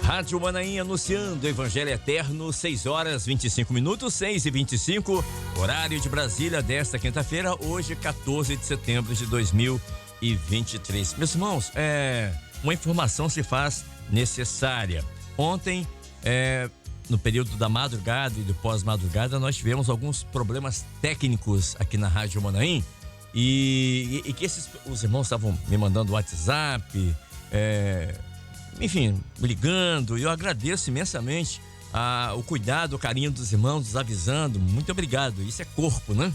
Rádio Manaim anunciando o Evangelho Eterno, 6 horas 25 minutos, 6h25, horário de Brasília desta quinta-feira, hoje 14 de setembro de 2023. Meus irmãos, uma informação se faz necessária. Ontem, no período da madrugada e do pós-madrugada, nós tivemos alguns problemas técnicos aqui na Rádio Manaim e que os irmãos estavam me mandando WhatsApp, enfim, me ligando, e eu agradeço imensamente o cuidado, o carinho dos irmãos, nos avisando. Muito obrigado. Isso é corpo, né?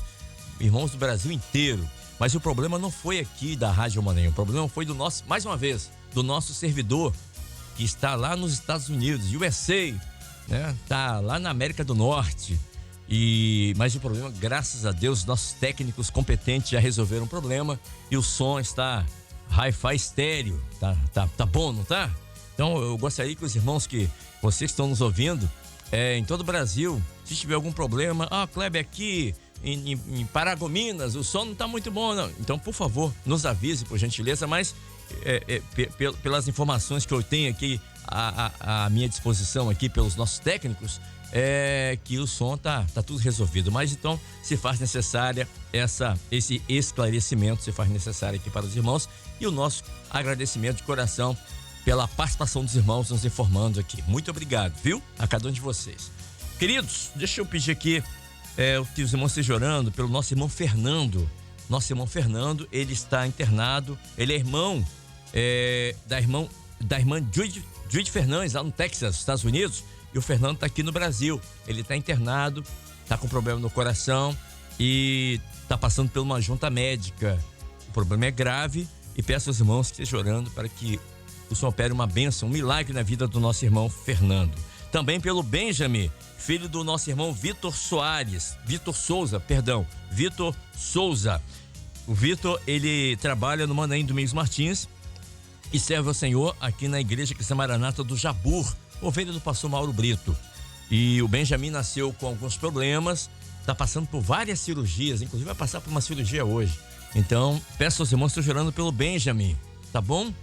Irmãos do Brasil inteiro. Mas o problema não foi aqui da Rádio Manaim, o problema foi mais uma vez, do nosso servidor, que está lá nos Estados Unidos, USA, né? Tá lá na América do Norte. Mas o problema, graças a Deus, nossos técnicos competentes já resolveram o problema e o som está hi-fi estéreo. Tá bom, não tá? Então eu gostaria que os irmãos, vocês que estão nos ouvindo, em todo o Brasil, se tiver algum problema, Kleber, aqui em Paragominas, o som não está muito bom, não. Então, por favor, nos avise, por gentileza, mas pelas informações que eu tenho aqui à minha disposição aqui pelos nossos técnicos, que o som tá tudo resolvido. Mas então se faz necessária esse esclarecimento, se faz necessário aqui para os irmãos, e o nosso agradecimento de coração pela participação dos irmãos nos informando aqui. Muito obrigado, viu? A cada um de vocês. Queridos, deixa eu pedir aqui que os irmãos estejam orando pelo nosso irmão Fernando. Nosso irmão Fernando, ele está internado, ele é irmão da irmã Judy Fernandes, lá no Texas, Estados Unidos, e o Fernando está aqui no Brasil. Ele está internado, está com problema no coração e está passando por uma junta médica. O problema é grave e peço aos irmãos que estejam orando para que o Senhor opere uma bênção, um milagre na vida do nosso irmão Fernando. Também pelo Benjamin, filho do nosso irmão Vitor Souza. O Vitor, ele trabalha no Manaim Domingos Martins e serve ao Senhor aqui na Igreja Cristã Maranata do Jabur, ovelha do pastor Mauro Brito. E o Benjamin nasceu com alguns problemas, está passando por várias cirurgias, inclusive vai passar por uma cirurgia hoje. Então, peço aos irmãos que estão orando pelo Benjamin, tá bom?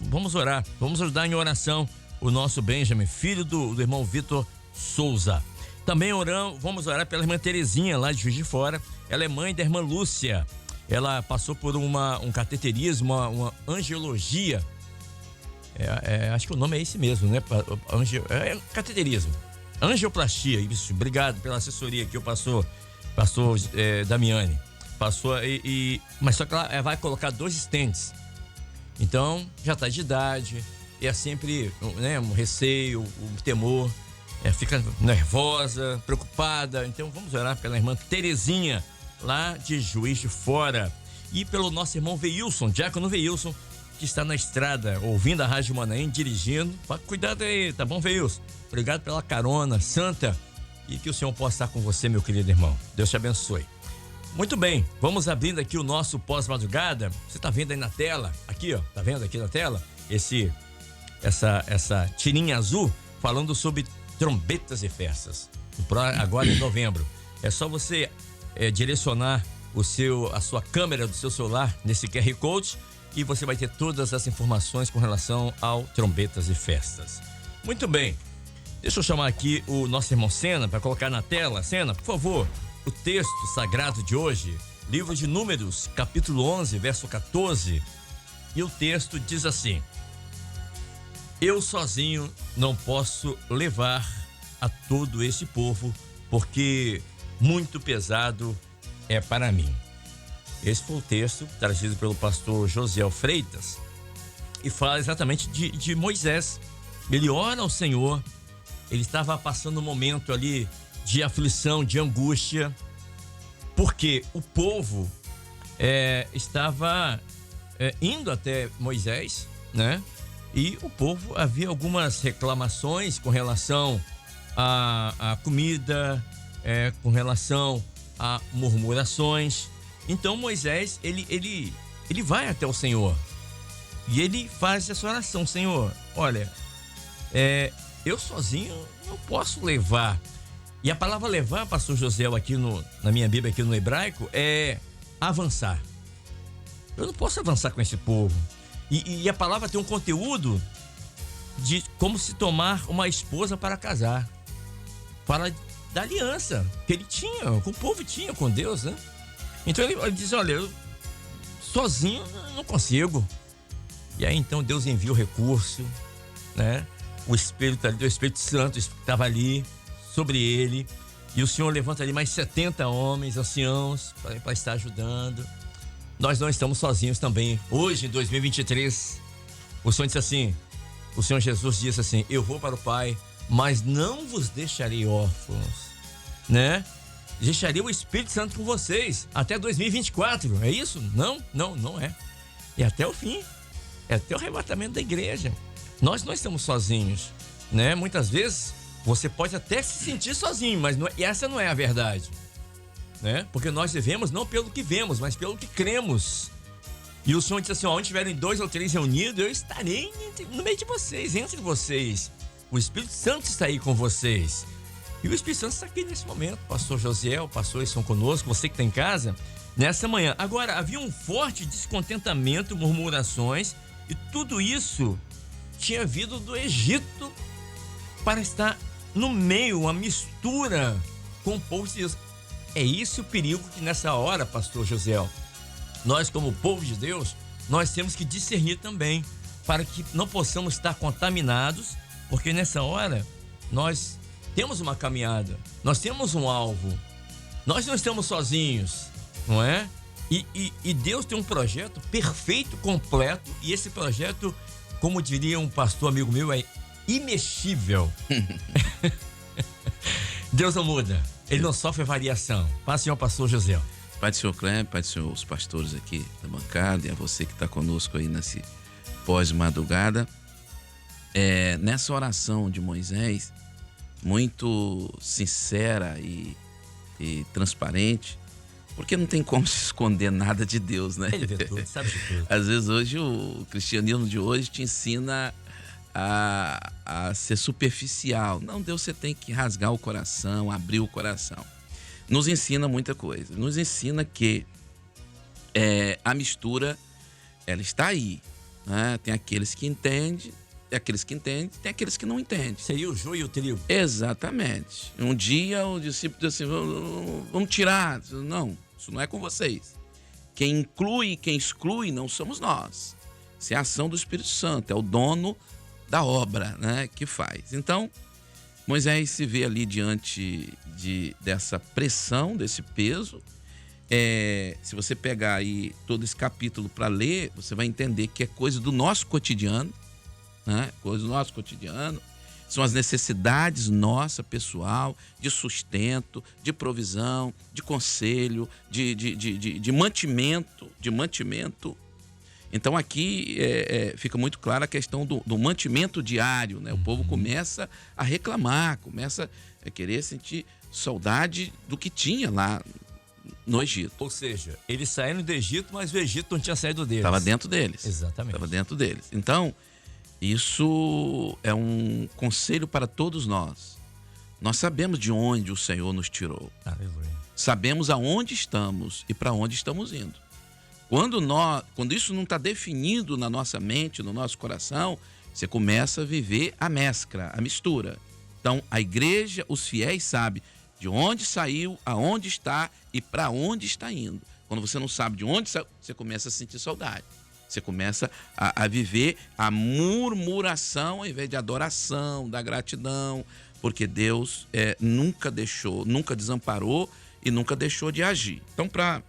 Vamos orar, vamos ajudar em oração o nosso Benjamin, filho do irmão Vitor Souza. Também vamos orar pela irmã Terezinha, lá de Juiz de Fora. Ela é mãe da irmã Lúcia. Ela passou por um cateterismo, uma angiologia. Acho que o nome é esse mesmo, né? Cateterismo. Angioplastia, isso. Obrigado pela assessoria que o pastor Damiani passou. Mas só que ela vai colocar 2 stents. Então, já está de idade, e é sempre, né, um receio, um temor, fica nervosa, preocupada. Então, vamos orar pela irmã Terezinha, lá de Juiz de Fora. E pelo nosso irmão Veilson, diácono Veilson, que está na estrada, ouvindo a Rádio Manaim, dirigindo. Cuidado aí, tá bom, Veilson? Obrigado pela carona santa, e que o Senhor possa estar com você, meu querido irmão. Deus te abençoe. Muito bem, vamos abrindo aqui o nosso pós-madrugada. Você tá vendo aí na tela, aqui ó, tá vendo aqui na tela? Essa tirinha azul falando sobre trombetas e festas. Agora em novembro. É só você direcionar a sua câmera do seu celular nesse QR Code e você vai ter todas as informações com relação ao trombetas e festas. Muito bem, deixa eu chamar aqui o nosso irmão Sena para colocar na tela. Sena, por favor. O texto sagrado de hoje, livro de Números, capítulo 11, verso 14, e o texto diz assim: eu sozinho não posso levar a todo esse povo, porque muito pesado é para mim. Esse foi o texto trazido pelo pastor Josiel Freitas e fala exatamente de Moisés. Ele ora ao Senhor, ele estava passando um momento ali de aflição, de angústia, porque o povo estava indo até Moisés, né? E o povo havia algumas reclamações com relação à comida, com relação a murmurações. Então Moisés, ele vai até o Senhor e ele faz essa oração: Senhor, olha, eu sozinho não posso levar. E a palavra levar, pastor José, aqui na minha Bíblia, aqui no hebraico, é avançar. Eu não posso avançar com esse povo. E a palavra tem um conteúdo de como se tomar uma esposa para casar. Fala da aliança que ele tinha, que o povo tinha com Deus, né? Então ele diz, olha, eu sozinho não consigo. E aí então Deus envia o recurso, né? O Espírito Santo estava ali sobre ele. E o Senhor levanta ali mais 70 homens, anciãos, para estar ajudando. Nós não estamos sozinhos também. Hoje, em 2023, o Senhor disse assim, o Senhor Jesus disse assim, eu vou para o Pai, mas não vos deixarei órfãos, né? Deixarei o Espírito Santo com vocês até 2024, é isso? Não é. É até o fim, é até o arrebatamento da igreja. Nós não estamos sozinhos, né? Muitas vezes você pode até se sentir sozinho, mas essa não é a verdade, né? Porque nós vivemos não pelo que vemos, mas pelo que cremos. E o Senhor disse assim, onde tiverem 2 ou 3 reunidos, eu estarei no meio de vocês, entre vocês. O Espírito Santo está aí com vocês. E o Espírito Santo está aqui nesse momento. Pastor Josiel, pastor estão conosco, você que está em casa, nessa manhã. Agora, havia um forte descontentamento, murmurações, e tudo isso tinha vindo do Egito para estar no meio, uma mistura com o povo de Deus. É esse o perigo que nessa hora, pastor Josiel, nós como povo de Deus, nós temos que discernir também, para que não possamos estar contaminados, porque nessa hora nós temos uma caminhada, nós temos um alvo, nós não estamos sozinhos, não é? E Deus tem um projeto perfeito, completo, e esse projeto, como diria um pastor amigo meu, é imexível. Deus não muda, ele não sofre variação. Paz, senhor pastor José. Pai do senhor Cleber, pai do senhor, os pastores aqui da bancada e a você que está conosco aí nesse pós-madrugada. Nessa oração de Moisés, muito sincera e transparente, porque não tem como se esconder nada de Deus, né? Ele vê tudo, sabe de tudo. Às vezes hoje o cristianismo de hoje te ensina a ser superficial. Não, Deus, você tem que rasgar o coração, abrir o coração. Nos ensina muita coisa. Nos ensina que a mistura, ela está aí, né? Tem aqueles que entendem, tem aqueles que não entendem. Seria o joio e o trigo. Exatamente. Um dia o discípulo disse assim, vamos tirar. Não, isso não é com vocês. Quem inclui e quem exclui não somos nós. Isso é a ação do Espírito Santo, é o dono da obra, né, que faz. Então, Moisés se vê ali diante dessa pressão, desse peso. Se você pegar aí todo esse capítulo para ler, você vai entender que é coisa do nosso cotidiano, né? Coisa do nosso cotidiano. São as necessidades nossa, pessoal, de sustento, de provisão, de conselho, de mantimento, Então aqui fica muito clara a questão do mantimento diário, né? O povo começa a reclamar, começa a querer sentir saudade do que tinha lá no Egito. Ou seja, eles saíram do Egito, mas o Egito não tinha saído deles. Estava dentro deles. Exatamente. Estava dentro deles. Então, isso é um conselho para todos nós. Nós sabemos de onde o Senhor nos tirou. Aleluia. Sabemos aonde estamos e para onde estamos indo. Quando isso não está definido na nossa mente, no nosso coração, você começa a viver a mescla, a mistura. Então, a igreja, os fiéis sabem de onde saiu, aonde está e para onde está indo. Quando você não sabe de onde saiu, você começa a sentir saudade. Você começa a viver a murmuração ao invés de adoração, da gratidão, porque Deus nunca deixou, nunca desamparou e nunca deixou de agir. Então, para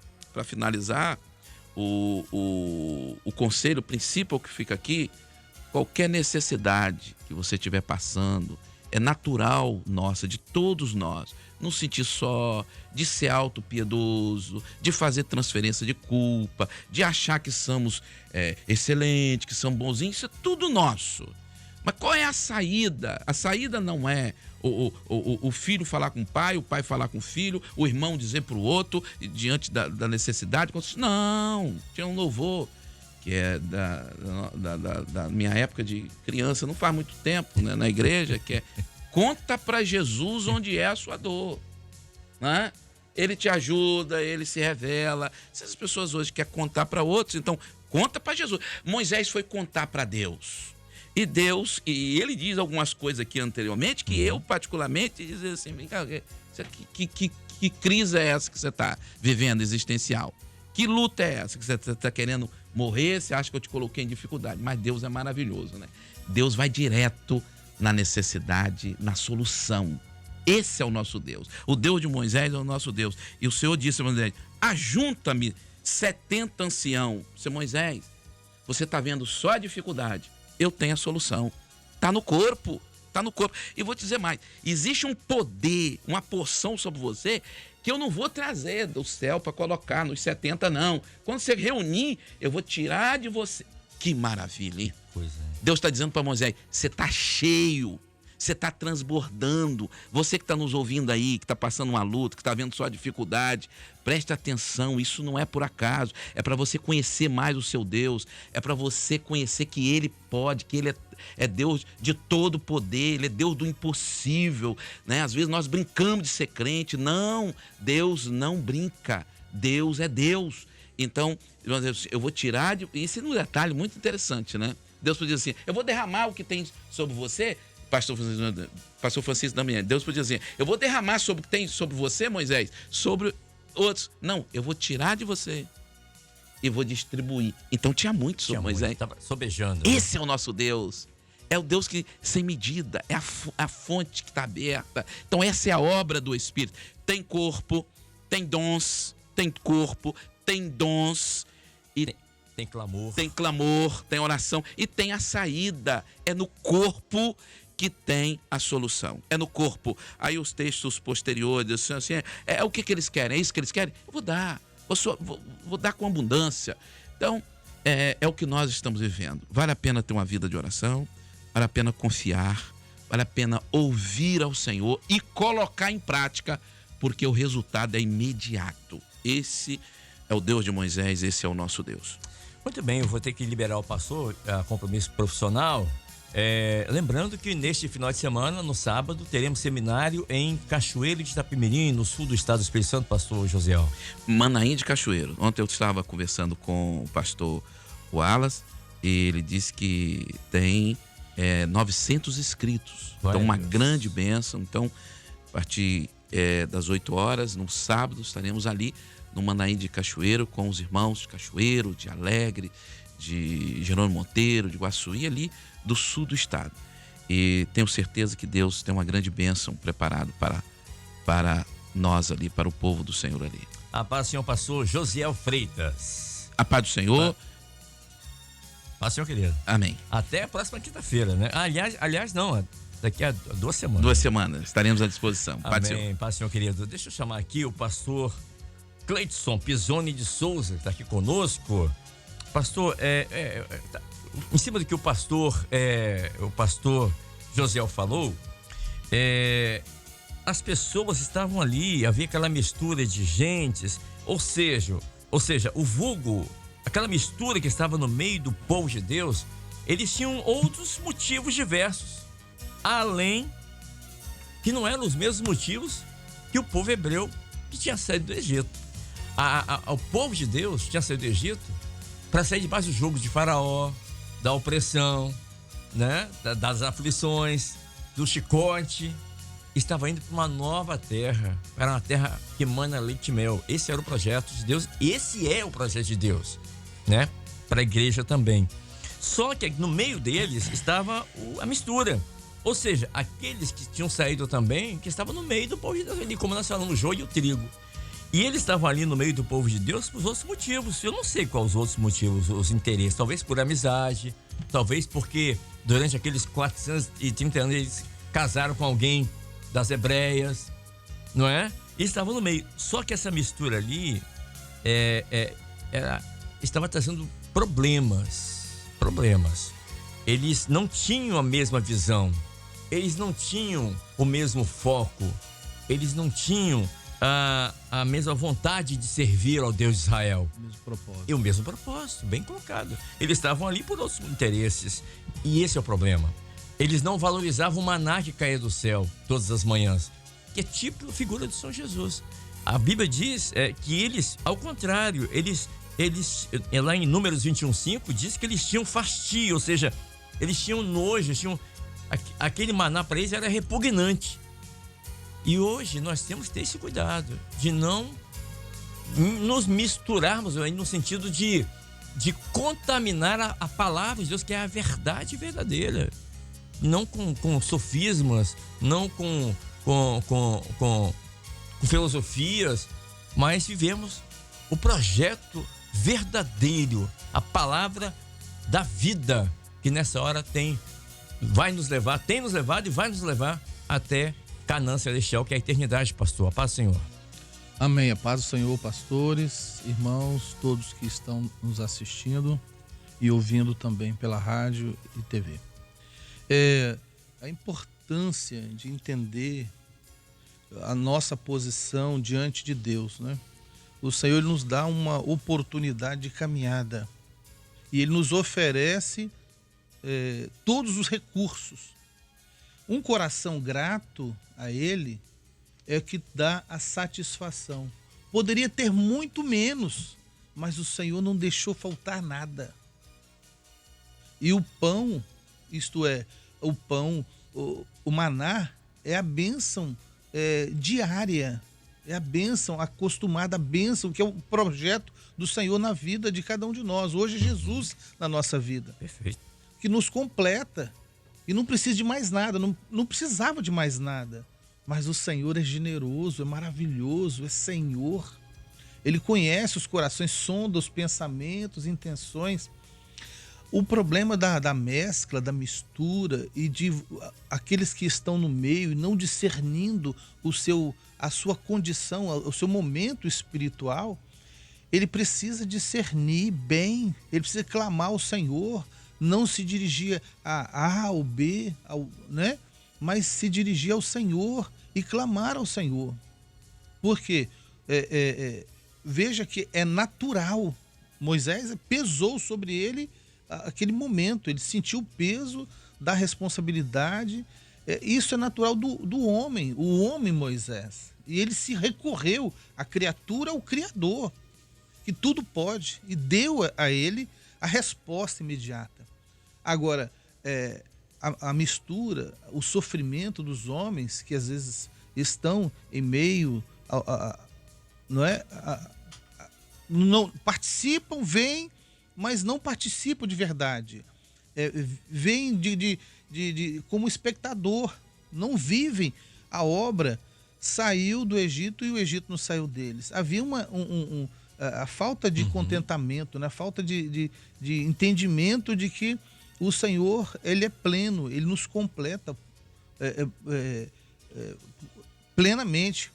finalizar, o conselho, o princípio que fica aqui, qualquer necessidade que você estiver passando, é natural nossa, de todos nós, não sentir só, de ser autopiedoso, de fazer transferência de culpa, de achar que somos excelentes, que somos bonzinhos, isso é tudo nosso. Mas qual é a saída? A saída não é o filho falar com o pai falar com o filho, o irmão dizer para o outro, diante da necessidade. Não, tinha um louvor que é da minha época de criança, não faz muito tempo, né, na igreja, que é: conta para Jesus onde é a sua dor, né? Ele te ajuda, ele se revela. Se as pessoas hoje querem contar para outros, então conta para Jesus. Moisés foi contar para Deus. E Deus, e ele diz algumas coisas aqui anteriormente, que eu particularmente, diz assim, que crise é essa que você está vivendo, existencial? Que luta é essa que você está querendo morrer? Você acha que eu te coloquei em dificuldade? Mas Deus é maravilhoso, né? Deus vai direto na necessidade, na solução. Esse é o nosso Deus. O Deus de Moisés é o nosso Deus. E o Senhor disse a Moisés, ajunta-me 70 anciãos. Seu Moisés, você está vendo só a dificuldade. Eu tenho a solução. Está no corpo. Está no corpo. E vou te dizer mais. Existe um poder, uma porção sobre você que eu não vou trazer do céu para colocar nos 70, não. Quando você reunir, eu vou tirar de você. Que maravilha, hein? Pois é. Deus está dizendo para Moisés, você está cheio. Você está transbordando. Você que está nos ouvindo aí, que está passando uma luta, que está vendo só dificuldade, preste atenção, isso não é por acaso. É para você conhecer mais o seu Deus. É para você conhecer que Ele pode, que Ele é Deus de todo poder, Ele é Deus do impossível, né? Às vezes nós brincamos de ser crente. Não, Deus não brinca. Deus é Deus. Então, eu vou tirar de... Isso é um detalhe muito interessante, né? Deus podia dizer assim, eu vou derramar o que tem sobre você... Pastor Francisco Damiani, Deus podia dizer, eu vou derramar sobre o que tem sobre você, Moisés, sobre outros. Não, eu vou tirar de você e vou distribuir. Então tinha muito sobre Moisés. Estava sobejando. Esse é o nosso Deus. É o Deus que, sem medida, é a fonte que está aberta. Então essa é a obra do Espírito. Tem corpo, tem dons, tem corpo, tem dons e... Tem clamor. Tem clamor, tem oração e tem a saída. É no corpo que tem a solução. É no corpo. Aí os textos posteriores, assim, é o que eles querem? É isso que eles querem? Eu vou dar. Vou dar com abundância. Então, é o que nós estamos vivendo. Vale a pena ter uma vida de oração, vale a pena confiar, vale a pena ouvir ao Senhor e colocar em prática, porque o resultado é imediato. Esse é o Deus de Moisés, esse é o nosso Deus. Muito bem, eu vou ter que liberar o pastor a compromisso profissional. Lembrando que neste final de semana, no sábado, teremos seminário em Cachoeiro de Itapemirim, no sul do estado do Espírito Santo, pastor Josiel. Manaim de Cachoeiro. Ontem eu estava conversando com o pastor Wallace e ele disse que tem 900 inscritos. Então, uma grande bênção. Então, a partir das 8 horas, no sábado, estaremos ali no Manaim de Cachoeiro com os irmãos de Cachoeiro, de Alegre, de Jerônimo Monteiro, de Guaçuí, ali do sul do estado. E tenho certeza que Deus tem uma grande bênção preparado para nós ali, para o povo do Senhor ali. A paz do Senhor, pastor Josiel Freitas. A paz do Senhor. Paz do Senhor, querido. Amém. Até a próxima quinta-feira, né? Aliás, não, daqui a 2 semanas. 2 semanas, estaremos à disposição. Amém, Senhor. Paz do Senhor, querido. Deixa eu chamar aqui o pastor Cleidson Pisoni de Souza, que está aqui conosco. Pastor, em cima do que o pastor Josiel falou, as pessoas estavam ali, havia aquela mistura de gentes, ou seja, o vulgo, aquela mistura que estava no meio do povo de Deus, eles tinham outros motivos diversos, além que não eram os mesmos motivos que o povo hebreu que tinha saído do Egito. O povo de Deus tinha saído do Egito para sair debaixo do jugo de Faraó, da opressão, né? Das aflições, do chicote. Estava indo para uma nova terra, para uma terra que emana leite e mel. Esse era o projeto de Deus, esse é o projeto de Deus, né? Para a igreja também. Só que no meio deles estava a mistura. Ou seja, aqueles que tinham saído também, que estavam no meio do povo de Deus, ali, como nós falamos, o joio e o trigo. E eles estavam ali no meio do povo de Deus por outros motivos. Eu não sei quais os outros motivos, os interesses. Talvez por amizade, talvez porque durante aqueles 430 anos eles casaram com alguém das hebreias, não é? E estavam no meio. Só que essa mistura ali estava trazendo problemas. Eles não tinham a mesma visão. Eles não tinham o mesmo foco. Eles não tinham a mesma vontade de servir ao Deus de Israel. O mesmo propósito. E o mesmo propósito, bem colocado. Eles estavam ali por outros interesses. E esse é o problema. Eles não valorizavam o maná que caía do céu todas as manhãs, que é tipo figura de São Jesus. A Bíblia diz que eles, ao contrário, eles lá em Números 21:5, diz que eles tinham fastio, ou seja, Eles tinham nojo, aquele maná para eles era repugnante. E hoje nós temos que ter esse cuidado de não nos misturarmos no sentido de contaminar a palavra de Deus, que é a verdade verdadeira. Não com sofismas, não com filosofias, mas vivemos o projeto verdadeiro, a palavra da vida, que nessa hora tem nos levado e vai nos levar até Canaã Celestial, que é a eternidade, pastor. A paz do Senhor. Amém. A paz do Senhor, pastores, irmãos, todos que estão nos assistindo e ouvindo também pela rádio e TV. A importância de entender a nossa posição diante de Deus, né? O Senhor nos dá uma oportunidade de caminhada e Ele nos oferece todos os recursos. Um coração grato a Ele é que dá a satisfação. Poderia ter muito menos, mas o Senhor não deixou faltar nada. E o pão, isto é, o pão, o maná, é a bênção diária, é a bênção acostumada, a bênção que é o projeto do Senhor na vida de cada um de nós. Hoje Jesus na nossa vida. Perfeito. Que nos completa e não precisa de mais nada, não precisava de mais nada. Mas o Senhor é generoso, é maravilhoso, é Senhor. Ele conhece os corações, sonda os pensamentos, intenções. O problema da mescla, da mistura e de aqueles que estão no meio e não discernindo a sua condição, o seu momento espiritual, ele precisa discernir bem, ele precisa clamar ao Senhor, não se dirigir a A ou B, né? Mas se dirigir ao Senhor e clamar ao Senhor. Porque veja que é natural. Moisés pesou sobre ele aquele momento, ele sentiu o peso da responsabilidade. Isso é natural do homem, o homem Moisés. E ele se recorreu à criatura, ao Criador, que tudo pode, e deu a ele a resposta imediata. Agora, a mistura, o sofrimento dos homens que às vezes estão em meio não participam, vêm, mas não participam de verdade. Vêm como espectador, não vivem a obra. Saiu do Egito e o Egito não saiu deles. Havia a falta de contentamento, né? A falta de entendimento de que o Senhor, Ele é pleno, Ele nos completa plenamente,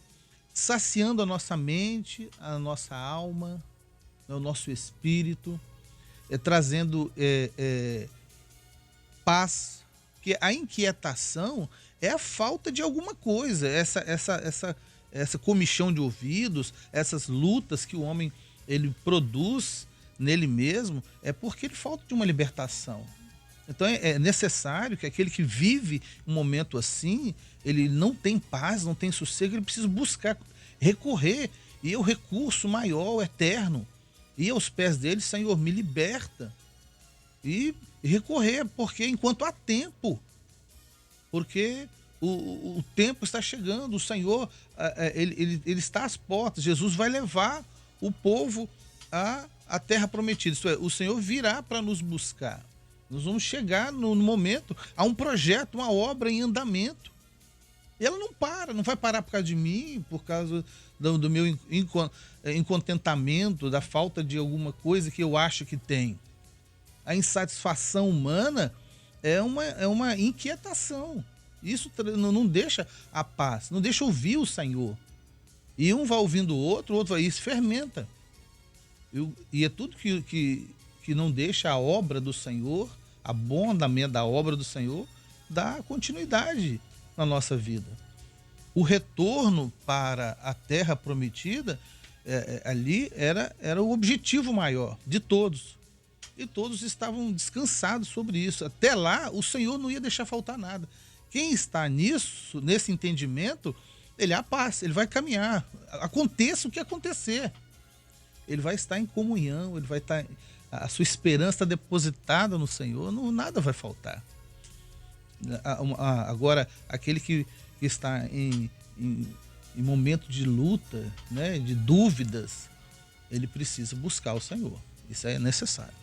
saciando a nossa mente, a nossa alma, o nosso espírito, trazendo paz, porque a inquietação é a falta de alguma coisa, essa comichão de ouvidos, essas lutas que o homem ele produz nele mesmo, é porque ele falta de uma libertação. Então é necessário que aquele que vive um momento assim, ele não tem paz, não tem sossego, ele precisa buscar, recorrer, e é o recurso maior, o eterno, e aos pés dele, Senhor, me liberta, e recorrer, porque enquanto há tempo, porque o tempo está chegando, o Senhor, ele está às portas, Jesus vai levar o povo à terra prometida, isto é, o Senhor virá para nos buscar. Nós vamos chegar no momento, há um projeto, uma obra em andamento. E ela não vai parar por causa de mim, por causa do meu incontentamento, da falta de alguma coisa que eu acho que tem. A insatisfação humana é uma inquietação. Isso não deixa a paz, não deixa ouvir o Senhor. E um vai ouvindo o outro vai, isso fermenta. E é tudo que não deixa a obra do Senhor, a bom andamento da obra do Senhor, dar continuidade na nossa vida. O retorno para a terra prometida, ali era o objetivo maior de todos. E todos estavam descansados sobre isso. Até lá, o Senhor não ia deixar faltar nada. Quem está nesse entendimento, ele há paz, ele vai caminhar. Aconteça o que acontecer. Ele vai estar em comunhão, ele vai estar a sua esperança está depositada no Senhor, não, nada vai faltar. Agora, aquele que está em momento de luta, né, de dúvidas, ele precisa buscar o Senhor. Isso é necessário.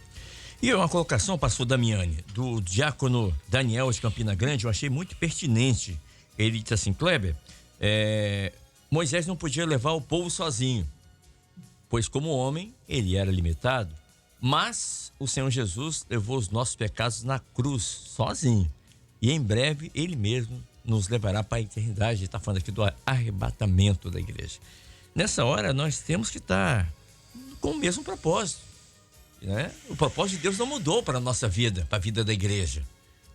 E uma colocação, pastor Damiani, do diácono Daniel de Campina Grande, eu achei muito pertinente. Ele disse assim: Kleber, Moisés não podia levar o povo sozinho, pois como homem ele era limitado, mas o Senhor Jesus levou os nossos pecados na cruz sozinho, e em breve ele mesmo nos levará para a eternidade. Ele está falando aqui do arrebatamento da igreja. Nessa hora nós temos que estar com o mesmo propósito, né? O propósito de Deus não mudou para a nossa vida, para a vida da igreja.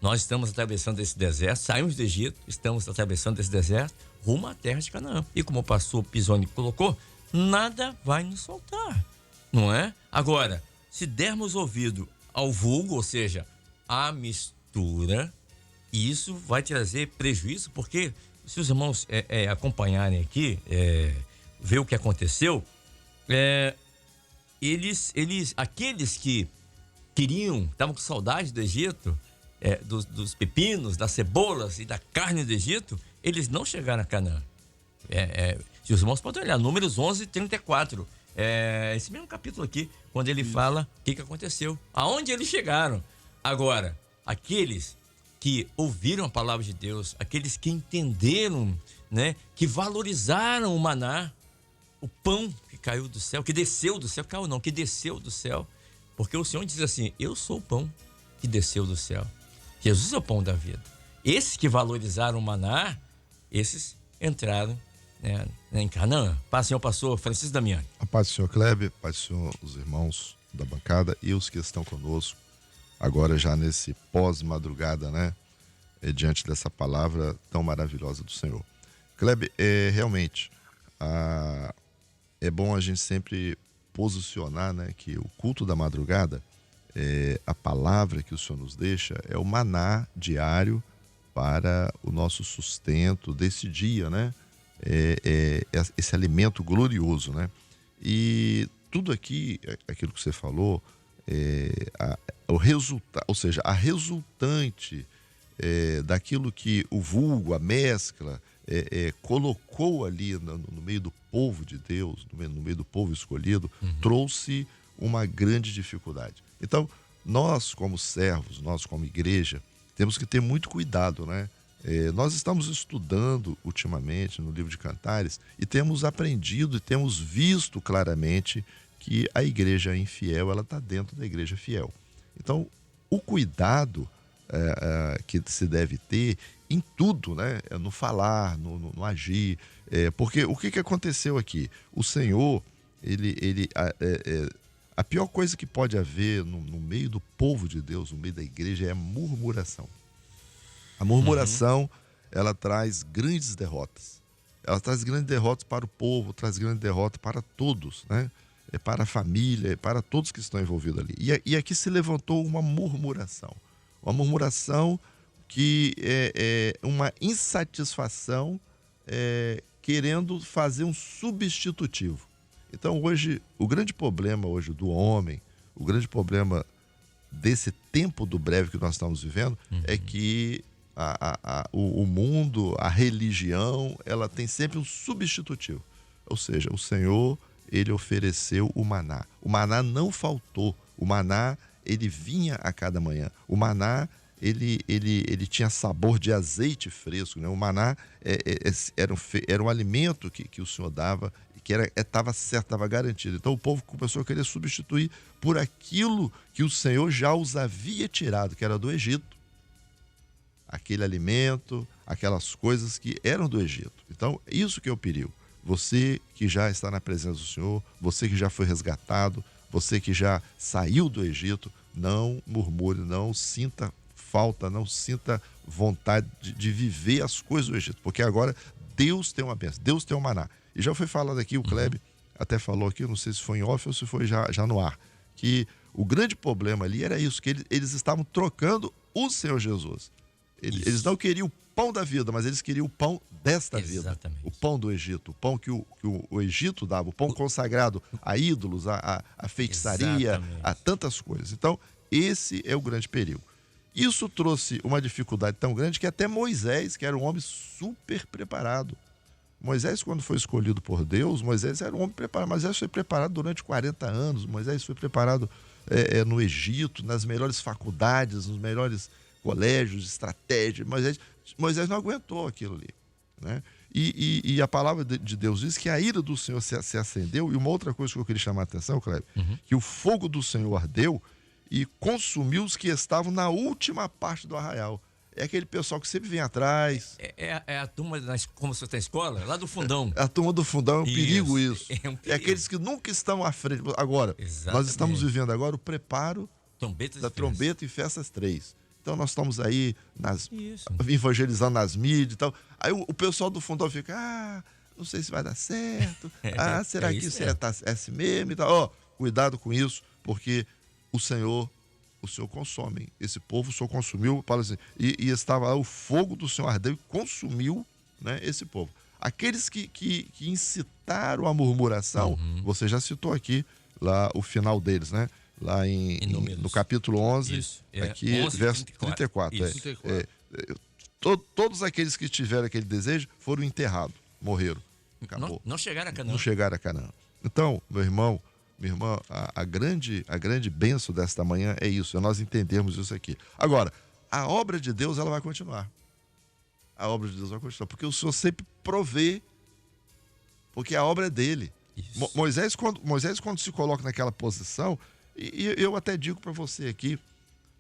Nós estamos atravessando esse deserto, saímos do Egito, estamos atravessando esse deserto rumo à terra de Canaã. E como o pastor Pisoni colocou, nada vai nos faltar, não é? Agora, se dermos ouvido ao vulgo, ou seja, à mistura, isso vai trazer prejuízo, porque se os irmãos acompanharem aqui, ver o que aconteceu, aqueles que estavam com saudade do Egito, dos pepinos, das cebolas e da carne do Egito, eles não chegaram a Canaã. Se os irmãos podem olhar, Números 11:34, esse mesmo capítulo aqui, quando ele fala o que aconteceu, aonde eles chegaram. Agora, aqueles que ouviram a palavra de Deus, aqueles que entenderam, né, que valorizaram o maná, o pão que caiu do céu, que desceu do céu, caiu não, que desceu do céu, porque o Senhor diz assim: eu sou o pão que desceu do céu. Jesus é o pão da vida. Esses que valorizaram o maná, esses entraram, né, em Canaã. Paz, Senhor pastor Francisco Damiani. A paz do Senhor Kleber, a paz do Senhor, os irmãos da bancada e os que estão conosco, agora já nesse pós-madrugada, né, diante dessa palavra tão maravilhosa do Senhor. Kleber, realmente, é bom a gente sempre posicionar, né, que o culto da madrugada, a palavra que o Senhor nos deixa é o maná diário para o nosso sustento desse dia, né? Esse alimento glorioso, né? E tudo aqui, aquilo que você falou, o resultado, ou seja, a resultante daquilo que o vulgo, a mescla, colocou ali no meio do povo de Deus, no meio do povo escolhido, trouxe uma grande dificuldade. Então, nós como servos, nós como igreja, temos que ter muito cuidado, né? Nós estamos estudando ultimamente no livro de Cantares e temos aprendido e temos visto claramente que a igreja infiel, ela está dentro da igreja fiel. Então, o cuidado que se deve ter em tudo, né? No falar, no agir, porque o que aconteceu aqui? O Senhor, a pior coisa que pode haver no meio do povo de Deus, no meio da igreja, é a murmuração. A murmuração, ela traz grandes derrotas. Ela traz grandes derrotas para o povo, traz grandes derrotas para todos, né? Para a família, para todos que estão envolvidos ali. E aqui se levantou uma murmuração. Uma murmuração que é uma insatisfação querendo fazer um substitutivo. Então hoje, o grande problema hoje do homem, o grande problema desse tempo do breve que nós estamos vivendo, é que o mundo, a religião, ela tem sempre um substitutivo. Ou seja, o Senhor, ele ofereceu o maná. O maná não faltou. O maná, ele vinha a cada manhã. O maná, ele tinha sabor de azeite fresco, né? O maná era um alimento que o Senhor dava, que estava certo, estava garantido. Então o povo começou a querer substituir por aquilo que o Senhor já os havia tirado, que era do Egito. Aquele alimento, aquelas coisas que eram do Egito. Então, isso que é o perigo. Você que já está na presença do Senhor, você que já foi resgatado, você que já saiu do Egito, não murmure, não sinta falta, não sinta vontade de viver as coisas do Egito, porque agora Deus tem uma bênção, Deus tem um maná. E já foi falado aqui, o Kleber até falou aqui, não sei se foi em off ou se foi já no ar, que o grande problema ali era isso, que eles estavam trocando o Senhor Jesus. Isso. Eles não queriam o pão da vida, mas eles queriam o pão desta vida. Exatamente. O pão do Egito, o pão que o Egito dava, o pão consagrado a ídolos, a feitiçaria, Exatamente. a tantas coisas. Então, esse é o grande perigo. Isso trouxe uma dificuldade tão grande que até Moisés, que era um homem super preparado. Moisés, quando foi escolhido por Deus, Moisés era um homem preparado. Moisés foi preparado durante 40 anos. Moisés foi preparado no Egito, nas melhores faculdades, nos melhores colégios, estratégia. Moisés não aguentou aquilo ali, né? E a palavra de Deus diz que a ira do Senhor se acendeu. E uma outra coisa que eu queria chamar a atenção, Kleber, que o fogo do Senhor ardeu e consumiu os que estavam na última parte do arraial. É aquele pessoal que sempre vem atrás. É a turma, como você está na escola, lá do fundão. A turma do fundão é um perigo isso. É um perigo. É aqueles que nunca estão à frente. Agora, Exatamente. nós estamos vivendo agora o preparo Trombetas da e festas. trombeta e festas 3. Então nós estamos aí Isso. evangelizando nas mídias e tal. Aí o pessoal do fundão fica, não sei se vai dar certo. Será que isso é assim mesmo e tal? Ó, cuidado com isso, porque o Senhor consome. Esse povo o Senhor consumiu, fala assim, e estava lá o fogo do Senhor ardeu e consumiu, né, esse povo. Aqueles que incitaram a murmuração, você já citou aqui lá o final deles, né? Lá no capítulo 11, Isso, aqui, 11, verso 34. 34. Todos aqueles que tiveram aquele desejo foram enterrados, morreram. Acabou. Não chegaram a Canaã. Não chegaram a Canaã. Então, meu irmão, minha irmã, a grande bênção desta manhã é isso, é nós entendermos isso aqui. Agora, a obra de Deus, ela vai continuar. A obra de Deus vai continuar, porque o Senhor sempre provê, porque a obra é dele. Moisés, quando se coloca naquela posição, e eu até digo para você aqui,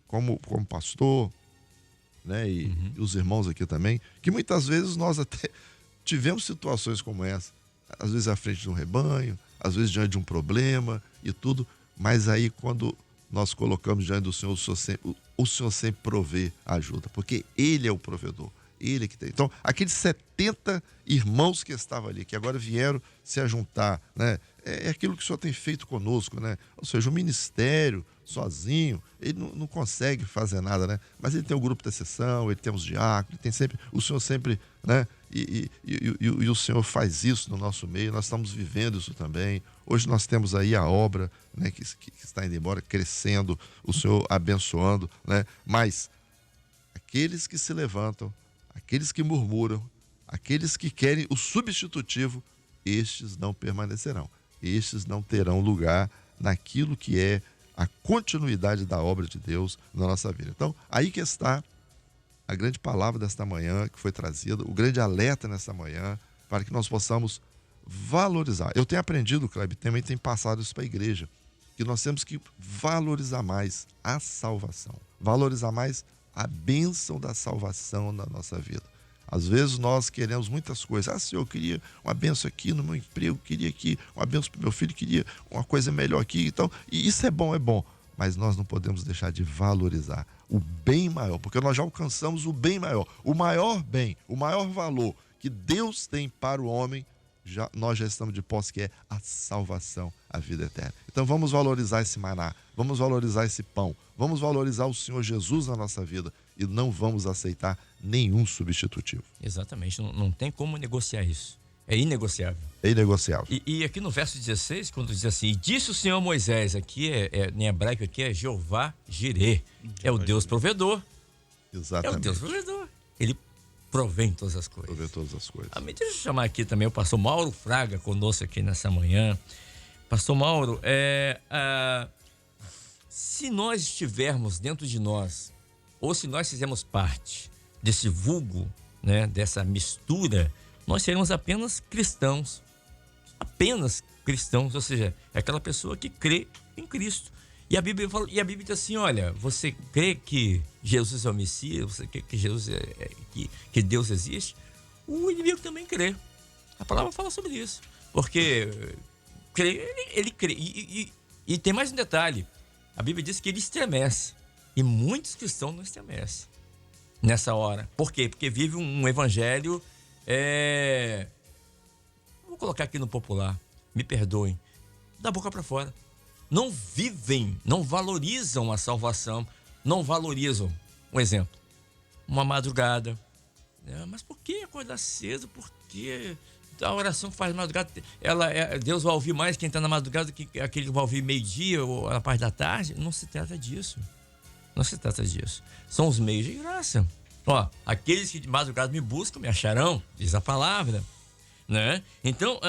como pastor, né, e os irmãos aqui também, que muitas vezes nós até tivemos situações como essa, às vezes à frente de um rebanho, às vezes diante de um problema e tudo, mas aí quando nós colocamos diante do Senhor, o Senhor sempre provê a ajuda, porque Ele é o provedor, Ele que tem. Então, aqueles 70 irmãos que estavam ali, que agora vieram se ajuntar, né? É aquilo que o Senhor tem feito conosco, né? Ou seja, o ministério sozinho, ele não consegue fazer nada, né? Mas ele tem o grupo de intercessão, ele tem os diáconos, ele tem sempre, o Senhor sempre, né? E o Senhor faz isso no nosso meio, nós estamos vivendo isso também. Hoje nós temos aí a obra, né, que está indo embora, crescendo, o Senhor abençoando, né? Mas aqueles que se levantam, aqueles que murmuram, aqueles que querem o substitutivo, estes não permanecerão. Estes não terão lugar naquilo que é a continuidade da obra de Deus na nossa vida. Então, aí que está a grande palavra desta manhã que foi trazida, o grande alerta nesta manhã, para que nós possamos valorizar. Eu tenho aprendido, Kleber, também tem passado isso para a igreja, que nós temos que valorizar mais a salvação, valorizar mais a bênção da salvação na nossa vida. Às vezes nós queremos muitas coisas. Senhor, eu queria uma bênção aqui no meu emprego, queria aqui uma bênção para o meu filho, queria uma coisa melhor aqui. Então, e isso é bom, mas nós não podemos deixar de valorizar o bem maior, porque nós já alcançamos o bem maior, o maior bem, o maior valor que Deus tem para o homem, nós já estamos de posse, que é a salvação, a vida eterna. Então vamos valorizar esse maná, vamos valorizar esse pão, vamos valorizar o Senhor Jesus na nossa vida e não vamos aceitar nenhum substitutivo. Exatamente, não tem como negociar isso. É inegociável. É inegociável. E aqui no verso 16, quando diz assim, disse o Senhor a Moisés, aqui em hebraico aqui é Jeová Jireh, é o Deus provedor. Exatamente. É o Deus provedor. Ele provém todas as coisas. Provém todas as coisas. Deixa eu chamar aqui também o pastor Mauro Fraga conosco aqui nessa manhã. Pastor Mauro, se nós estivermos dentro de nós, ou se nós fizermos parte desse vulgo, né, dessa mistura, nós seremos apenas cristãos, ou seja, é aquela pessoa que crê em Cristo. E a Bíblia diz assim, olha, você crê que Jesus é o Messias, você crê que Jesus que Deus existe? O inimigo também crê. A palavra fala sobre isso, porque ele crê. E tem mais um detalhe, a Bíblia diz que ele estremece, e muitos cristãos não estremecem nessa hora. Por quê? Porque vive um evangelho, vou colocar aqui no popular, me perdoem, da boca para fora. Não vivem, não valorizam a salvação, não valorizam. Um exemplo, uma madrugada. Mas por que acordar cedo? Por que a oração que faz madrugada, Deus vai ouvir mais quem está na madrugada do que aquele que vai ouvir meio-dia ou na parte da tarde? Não se trata disso. Não se trata disso. São os meios de graça. Aqueles que de madrugada me buscam, me acharão, diz a palavra. Né? Então,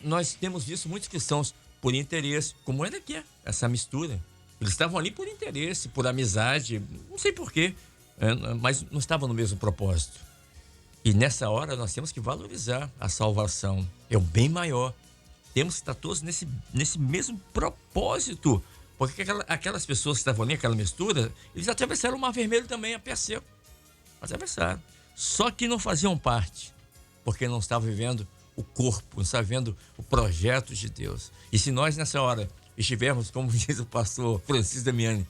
nós temos visto muitos cristãos por interesse, como é daqui, essa mistura. Eles estavam ali por interesse, por amizade, não sei porquê, mas não estavam no mesmo propósito. E nessa hora nós temos que valorizar a salvação. É o bem maior. Temos que estar todos nesse mesmo propósito. Porque aquelas pessoas que estavam ali, aquela mistura, eles atravessaram o Mar Vermelho também a pé seco. Atravessaram. Só que não faziam parte, porque não estavam vivendo o corpo, não estavam vivendo o projeto de Deus. E se nós nessa hora estivermos, como diz o pastor Francisco Damiani,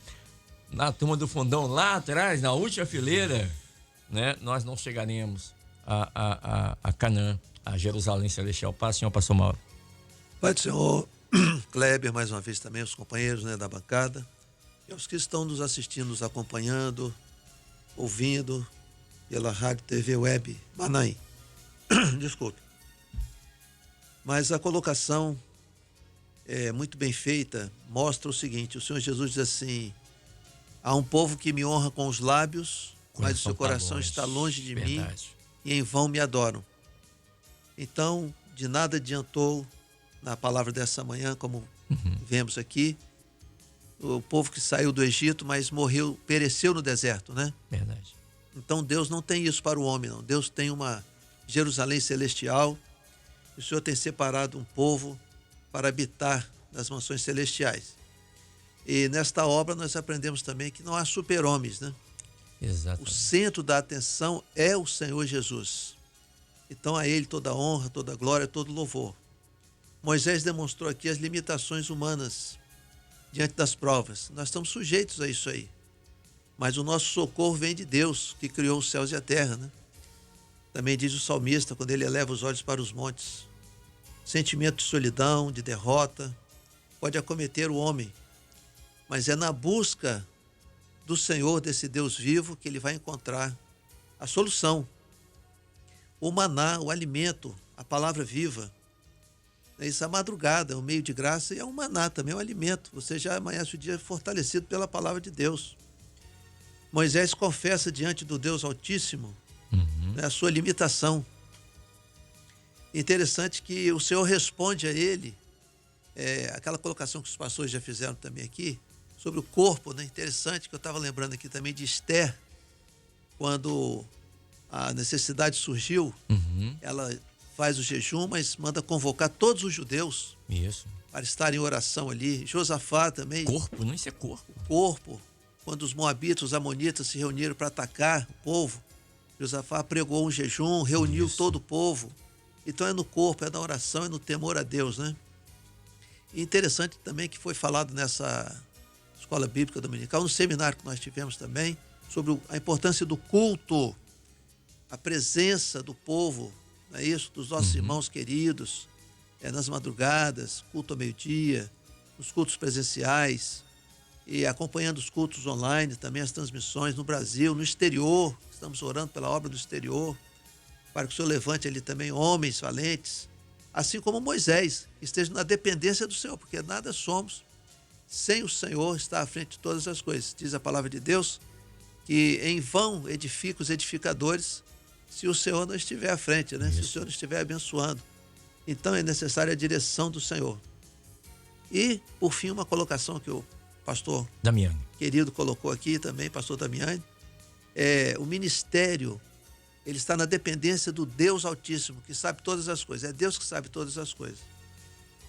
na turma do fundão lá atrás, na última fileira, né, nós não chegaremos a Canaã, a Jerusalém Celestial. Paz, senhor pastor Mauro. Pai do Senhor, Kleber, mais uma vez também, os companheiros, né, da bancada, e aos que estão nos assistindo, nos acompanhando, ouvindo pela Rádio TV Web Manaim. Desculpe. Mas a colocação é muito bem feita, mostra o seguinte: o Senhor Jesus diz assim: há um povo que me honra com os lábios, mas o seu coração está longe de mim e em vão me adoram. Então, de nada adiantou na palavra dessa manhã, como vemos aqui, o povo que saiu do Egito, mas morreu, pereceu no deserto, né? Verdade. Então Deus não tem isso para o homem, não. Deus tem uma Jerusalém celestial. O Senhor tem separado um povo para habitar nas mansões celestiais. E nesta obra nós aprendemos também que não há super-homens, né? Exatamente. O centro da atenção é o Senhor Jesus. Então a Ele toda a honra, toda a glória, todo louvor. Moisés demonstrou aqui as limitações humanas diante das provas. Nós estamos sujeitos a isso aí. Mas o nosso socorro vem de Deus, que criou os céus e a terra, né? Também diz o salmista, quando ele eleva os olhos para os montes: sentimento de solidão, de derrota, pode acometer o homem, mas é na busca do Senhor, desse Deus vivo, que ele vai encontrar a solução. O maná, o alimento, a palavra viva. Isso, a madrugada é um meio de graça e é um maná também, é um alimento. Você já amanhece o dia fortalecido pela palavra de Deus. Moisés confessa diante do Deus Altíssimo, né, a sua limitação. Interessante que o Senhor responde a ele, aquela colocação que os pastores já fizeram também aqui, sobre o corpo, né? Interessante que eu estava lembrando aqui também de Esther, quando a necessidade surgiu, ela faz o jejum, mas manda convocar todos os judeus. Isso. Para estar em oração ali. Josafá também. Corpo, não, isso é corpo. Corpo. Quando os moabitas, os amonitas se reuniram para atacar o povo, Josafá pregou um jejum, reuniu todo o povo. Então é no corpo, é na oração, é no temor a Deus, né? E interessante também que foi falado nessa escola bíblica dominical, no seminário que nós tivemos também, sobre a importância do culto, a presença do povo, não é isso? Dos nossos irmãos queridos, nas madrugadas, culto ao meio-dia, nos cultos presenciais, e acompanhando os cultos online, também as transmissões no Brasil, no exterior. Estamos orando pela obra do exterior, para que o Senhor levante ali também homens valentes, assim como Moisés, que esteja na dependência do Senhor, porque nada somos sem o Senhor estar à frente de todas as coisas. Diz a palavra de Deus que em vão edifica os edificadores se o Senhor não estiver à frente, né? Se o Senhor não estiver abençoando. Então é necessária a direção do Senhor. E, por fim, uma colocação que o pastor Damiani querido colocou aqui também, pastor Damiani, o ministério, ele está na dependência do Deus Altíssimo, que sabe todas as coisas. É Deus que sabe todas as coisas.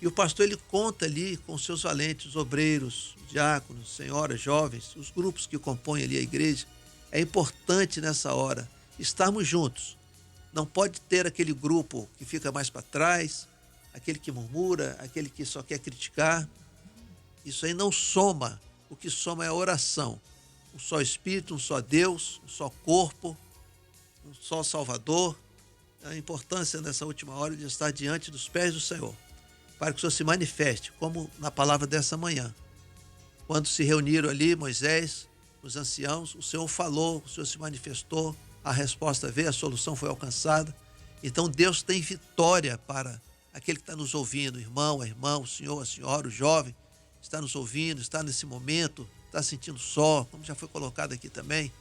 E o pastor, ele conta ali com seus valentes, obreiros, diáconos, senhoras, jovens, os grupos que compõem ali a igreja. É importante nessa hora estarmos juntos. Não pode ter aquele grupo que fica mais para trás, aquele que murmura, aquele que só quer criticar. Isso aí não soma. O que soma é a oração. Um só Espírito, um só Deus, um só corpo, um só Salvador. A importância nessa última hora de estar diante dos pés do Senhor, para que o Senhor se manifeste, como na palavra dessa manhã. Quando se reuniram ali Moisés, os anciãos, o Senhor falou, o Senhor se manifestou, a resposta veio, a solução foi alcançada. Então Deus tem vitória para aquele que está nos ouvindo, irmão, a irmã, o senhor, a senhora, o jovem, está nos ouvindo, está nesse momento, está sentindo só, como já foi colocado aqui também.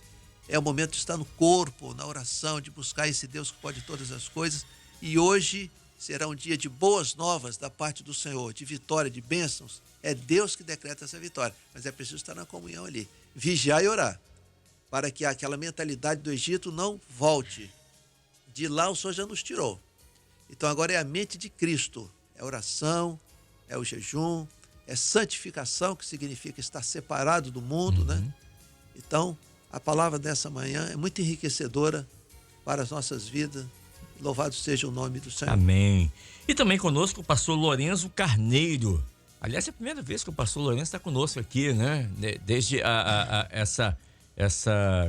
É o momento de estar no corpo, na oração, de buscar esse Deus que pode todas as coisas. E hoje será um dia de boas novas da parte do Senhor, de vitória, de bênçãos. É Deus que decreta essa vitória, mas é preciso estar na comunhão ali, vigiar e orar, para que aquela mentalidade do Egito não volte. De lá o Senhor já nos tirou. Então agora é a mente de Cristo, é oração, é o jejum, é santificação, que significa estar separado do mundo, né? Então, a palavra dessa manhã é muito enriquecedora para as nossas vidas. Louvado seja o nome do Senhor. Amém. E também conosco o pastor Lorenzo Carneiro. Aliás, é a primeira vez que o pastor Lourenço está conosco aqui, né? Desde essa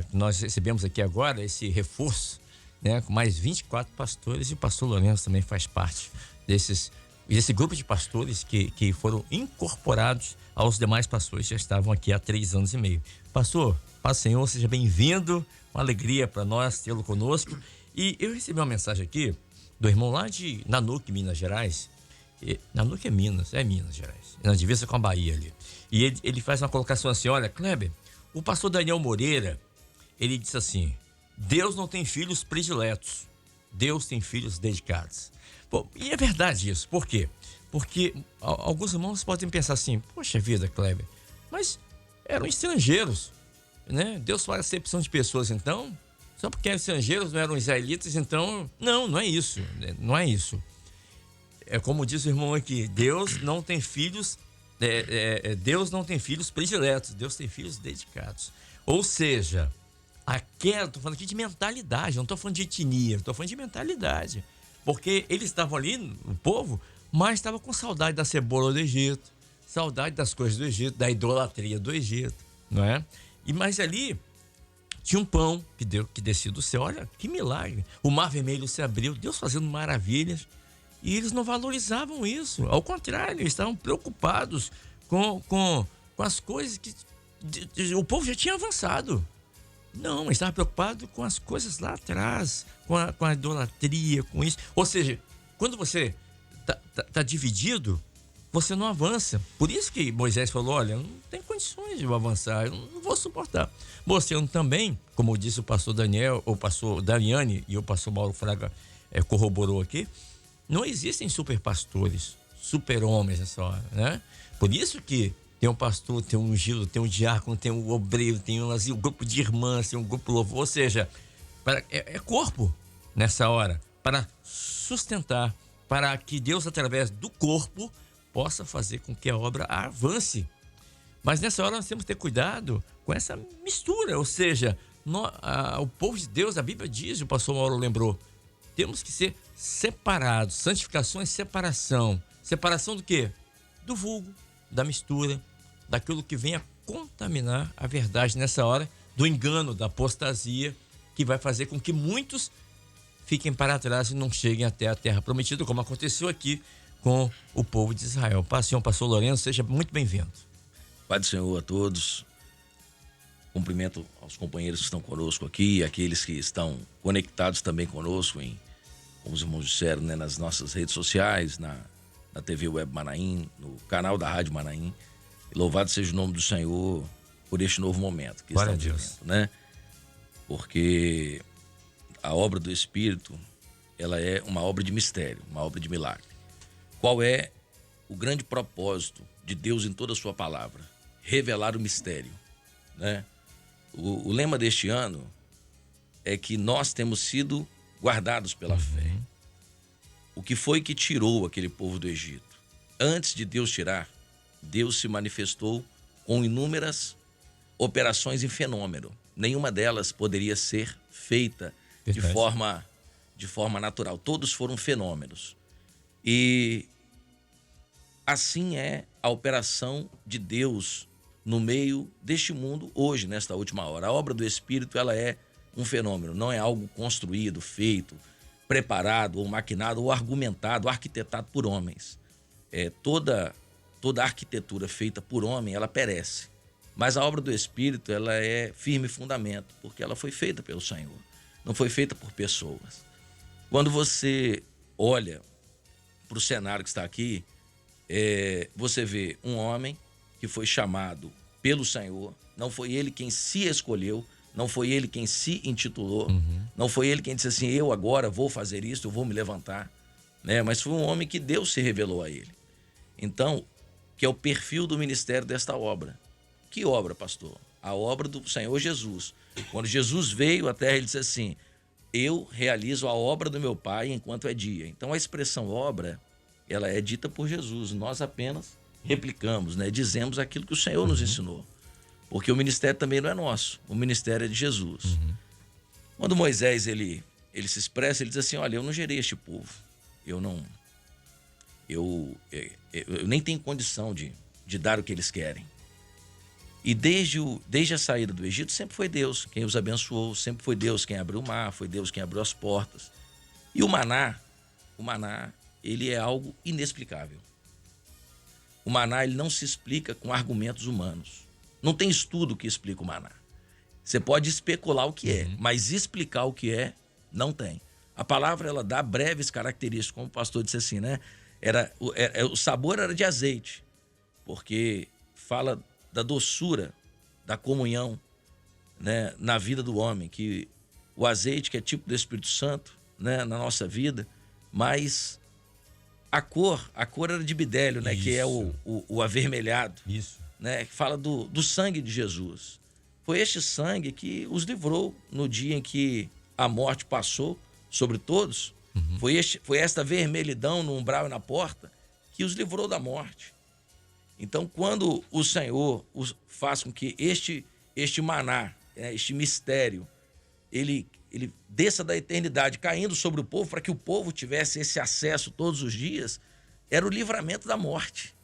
que nós recebemos aqui agora, esse reforço, né? Com mais 24 pastores, e o pastor Lourenço também faz parte desse grupo de pastores que foram incorporados aos demais pastores que já estavam aqui há 3 anos e meio. Pastor, paz do Senhor, seja bem-vindo, uma alegria para nós tê-lo conosco. E eu recebi uma mensagem aqui do irmão lá de Nanuque, Minas Gerais. Nanuque é Minas Gerais, na divisa com a Bahia ali. E ele faz uma colocação assim: olha, Kleber, o pastor Daniel Moreira, ele disse assim: Deus não tem filhos prediletos, Deus tem filhos dedicados. Bom, e é verdade isso. Por quê? Porque alguns irmãos podem pensar assim: poxa vida, Kleber, mas eram estrangeiros, né? Deus faz acepção de pessoas, então, só porque eram estrangeiros, não eram israelitas, então, não é isso, não é isso. É como diz o irmão aqui: Deus não tem filhos, Deus não tem filhos prediletos, Deus tem filhos dedicados. Ou seja, estou falando aqui de mentalidade, não estou falando de etnia, estou falando de mentalidade. Porque eles estavam ali, o povo, mas estava com saudade da cebola do Egito, saudade das coisas do Egito, da idolatria do Egito, não é? Mas ali tinha um pão que descia do céu. Olha que milagre! O mar vermelho se abriu, Deus fazendo maravilhas. E eles não valorizavam isso. Ao contrário, eles estavam preocupados com as coisas que o povo já tinha avançado. Não, eles estavam preocupados com as coisas lá atrás, com a idolatria, com isso. Ou seja, quando você tá dividido, você não avança. Por isso que Moisés falou: olha, não tem condições de eu avançar, eu não vou suportar. Mostrando também, como disse o pastor Daniel, o pastor Dariane e o pastor Mauro Fraga corroborou aqui, não existem superpastores, super-homens nessa hora, né? Por isso que tem um pastor, tem um ungido, tem um diácono, tem um obreiro, tem um grupo de irmãs, tem um grupo louvor. Ou seja, é corpo nessa hora, para sustentar, para que Deus, através do corpo, possa fazer com que a obra avance. Mas nessa hora nós temos que ter cuidado com essa mistura. Ou seja, o povo de Deus, a Bíblia diz, o pastor Mauro lembrou, temos que ser separados. Santificação é separação. Separação do quê? Do vulgo, da mistura, daquilo que vem a contaminar a verdade nessa hora, do engano, da apostasia, que vai fazer com que muitos fiquem para trás e não cheguem até a terra prometida, como aconteceu aqui com o povo de Israel. Pastor Lourenço, seja muito bem-vindo. Pai do Senhor a todos. Cumprimento aos companheiros que estão conosco aqui, aqueles que estão conectados também conosco, como os irmãos disseram, né, nas nossas redes sociais, na TV Web Manaim, no canal da Rádio Manaim. E louvado seja o nome do Senhor por este novo momento que estamos vivendo, né? Porque a obra do Espírito, ela é uma obra de mistério, uma obra de milagre. Qual é o grande propósito de Deus em toda a sua palavra? Revelar o mistério, né? O lema deste ano é que nós temos sido guardados pela fé. O que foi que tirou aquele povo do Egito? Antes de Deus tirar, Deus se manifestou com inúmeras operações e fenômeno. Nenhuma delas poderia ser feita de forma natural. Todos foram fenômenos. E assim é a operação de Deus no meio deste mundo hoje, nesta última hora. A obra do Espírito, ela é um fenômeno, não é algo construído, feito, preparado, ou maquinado, ou argumentado, ou arquitetado por homens. Toda arquitetura feita por homem, ela perece. Mas a obra do Espírito, ela é firme fundamento, porque ela foi feita pelo Senhor, não foi feita por pessoas. Quando você olha para o cenário que está aqui, você vê um homem que foi chamado pelo Senhor, não foi ele quem se escolheu, não foi ele quem se intitulou, não foi ele quem disse assim, eu agora vou fazer isso, eu vou me levantar, né? Mas foi um homem que Deus se revelou a ele. Então, que é o perfil do ministério desta obra. Que obra, pastor? A obra do Senhor Jesus. Quando Jesus veio à terra, ele disse assim, eu realizo a obra do meu Pai enquanto é dia. Então, a expressão obra, ela é dita por Jesus. Nós apenas replicamos, né? Dizemos aquilo que o Senhor nos ensinou. Porque o ministério também não é nosso. O ministério é de Jesus. Quando Moisés ele se expressa, ele diz assim, olha, eu não gerei este povo. Eu nem tenho condição de dar o que eles querem. E desde a saída do Egito, sempre foi Deus quem os abençoou, sempre foi Deus quem abriu o mar, foi Deus quem abriu as portas. E o maná, ele é algo inexplicável. O maná, ele não se explica com argumentos humanos. Não tem estudo que explique o maná. Você pode especular o que é, mas explicar o que é, não tem. A palavra, ela dá breves características, como o pastor disse assim, né? O sabor era de azeite, porque fala da doçura, da comunhão, né, na vida do homem, que o azeite, que é tipo do Espírito Santo, né, na nossa vida, mas a cor era de bidélio, né, que é o avermelhado, né, que fala do sangue de Jesus. Foi este sangue que os livrou no dia em que a morte passou sobre todos. Foi esta vermelhidão no umbral e na porta que os livrou da morte. Então, quando o Senhor faz com que este maná, este mistério, ele desça da eternidade caindo sobre o povo, para que o povo tivesse esse acesso todos os dias, era o livramento da morte.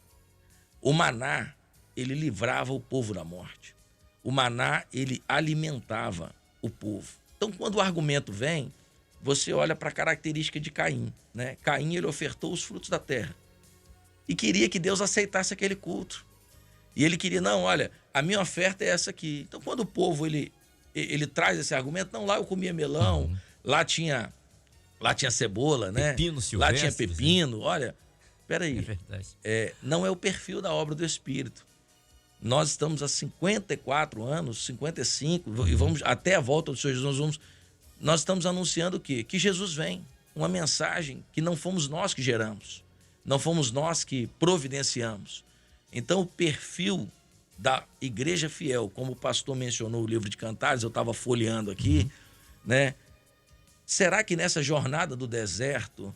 O maná, ele livrava o povo da morte. O maná, ele alimentava o povo. Então, quando o argumento vem, você olha para a característica de Caim, né? Caim, ele ofertou os frutos da terra e queria que Deus aceitasse aquele culto. E ele queria, não, olha, a minha oferta é essa aqui. Então, quando o povo, ele traz esse argumento, não, lá eu comia melão, lá tinha cebola, né? Pepino silvestre, lá tinha pepino, olha, peraí. É verdade. Não é o perfil da obra do Espírito. Nós estamos há 54 anos, 55, e vamos até a volta do Senhor Jesus, nós estamos anunciando o quê? Que Jesus vem. Uma mensagem que não fomos nós que geramos. Não fomos nós que providenciamos. Então, o perfil da igreja fiel, como o pastor mencionou no livro de Cantares, eu estava folheando aqui, né? Será que nessa jornada do deserto,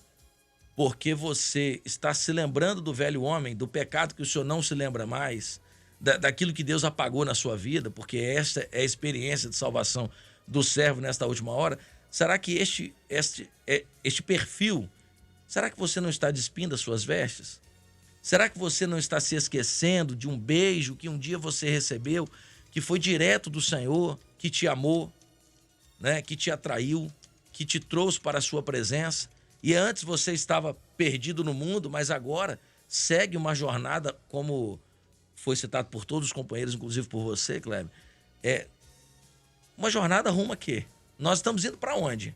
porque você está se lembrando do velho homem, do pecado que o senhor não se lembra mais, daquilo que Deus apagou na sua vida, porque esta é a experiência de salvação do servo nesta última hora, será que este perfil, será que você não está despindo as suas vestes? Será que você não está se esquecendo de um beijo que um dia você recebeu, que foi direto do Senhor, que te amou, né? Que te atraiu, que te trouxe para a sua presença? E antes você estava perdido no mundo, mas agora segue uma jornada, como foi citado por todos os companheiros, inclusive por você, Kleber. Uma jornada rumo a quê? Nós estamos indo para onde?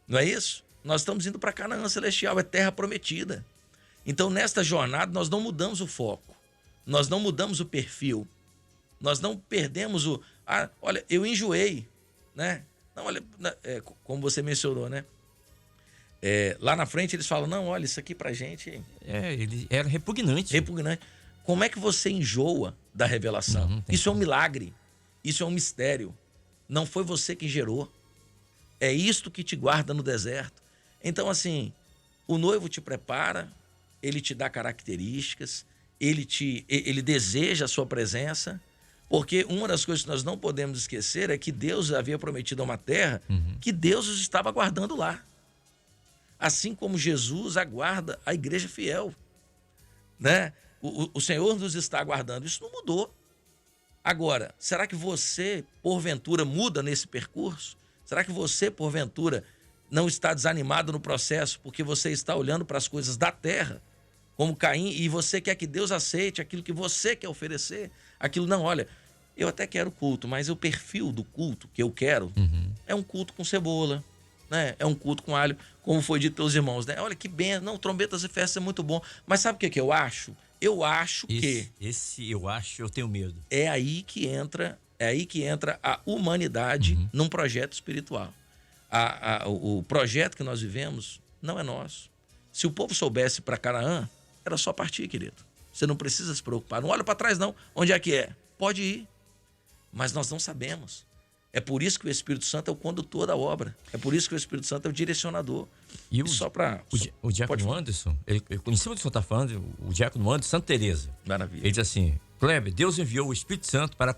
Não é isso? Nós estamos indo para Canaã Celestial, é terra prometida. Então, nesta jornada, nós não mudamos o foco. Nós não mudamos o perfil. Nós não perdemos olha, eu enjoei, né? Não, olha, como você mencionou, né? Lá na frente eles falam, não, olha, isso aqui pra gente... ele era repugnante. Repugnante. Como é que você enjoa da revelação? Isso é um milagre. Isso é um mistério. Não foi você que gerou. É isto que te guarda no deserto. Então, assim, o noivo te prepara, ele te dá características, ele deseja a sua presença, porque uma das coisas que nós não podemos esquecer é que Deus havia prometido a uma terra que Deus os estava aguardando lá. Assim como Jesus aguarda a igreja fiel, né? O Senhor nos está aguardando. Isso não mudou. Agora, será que você, porventura, muda nesse percurso? Será que você, porventura, não está desanimado no processo porque você está olhando para as coisas da terra, como Caim, e você quer que Deus aceite aquilo que você quer oferecer? Aquilo não, olha, eu até quero culto, mas o perfil do culto que eu quero é um culto com cebola, né? É um culto com alho, como foi dito pelos irmãos, né? Olha que bem, não, trombetas e festas é muito bom. Mas sabe o que eu acho? Eu acho que Eu tenho medo. é aí que entra a humanidade num projeto espiritual. O projeto que nós vivemos não é nosso. Se o povo soubesse para Canaã, era só partir, querido. Você não precisa se preocupar. Não olha para trás, não. Onde é que é? Pode ir. Mas nós não sabemos. É por isso que o Espírito Santo é o condutor da obra. É por isso que o Espírito Santo é o direcionador. E só para... O diácono Anderson, em cima do que o senhor está falando, o diácono Anderson, Santa Teresa, Maravilha. ele diz assim: Kleber, Deus enviou o Espírito Santo para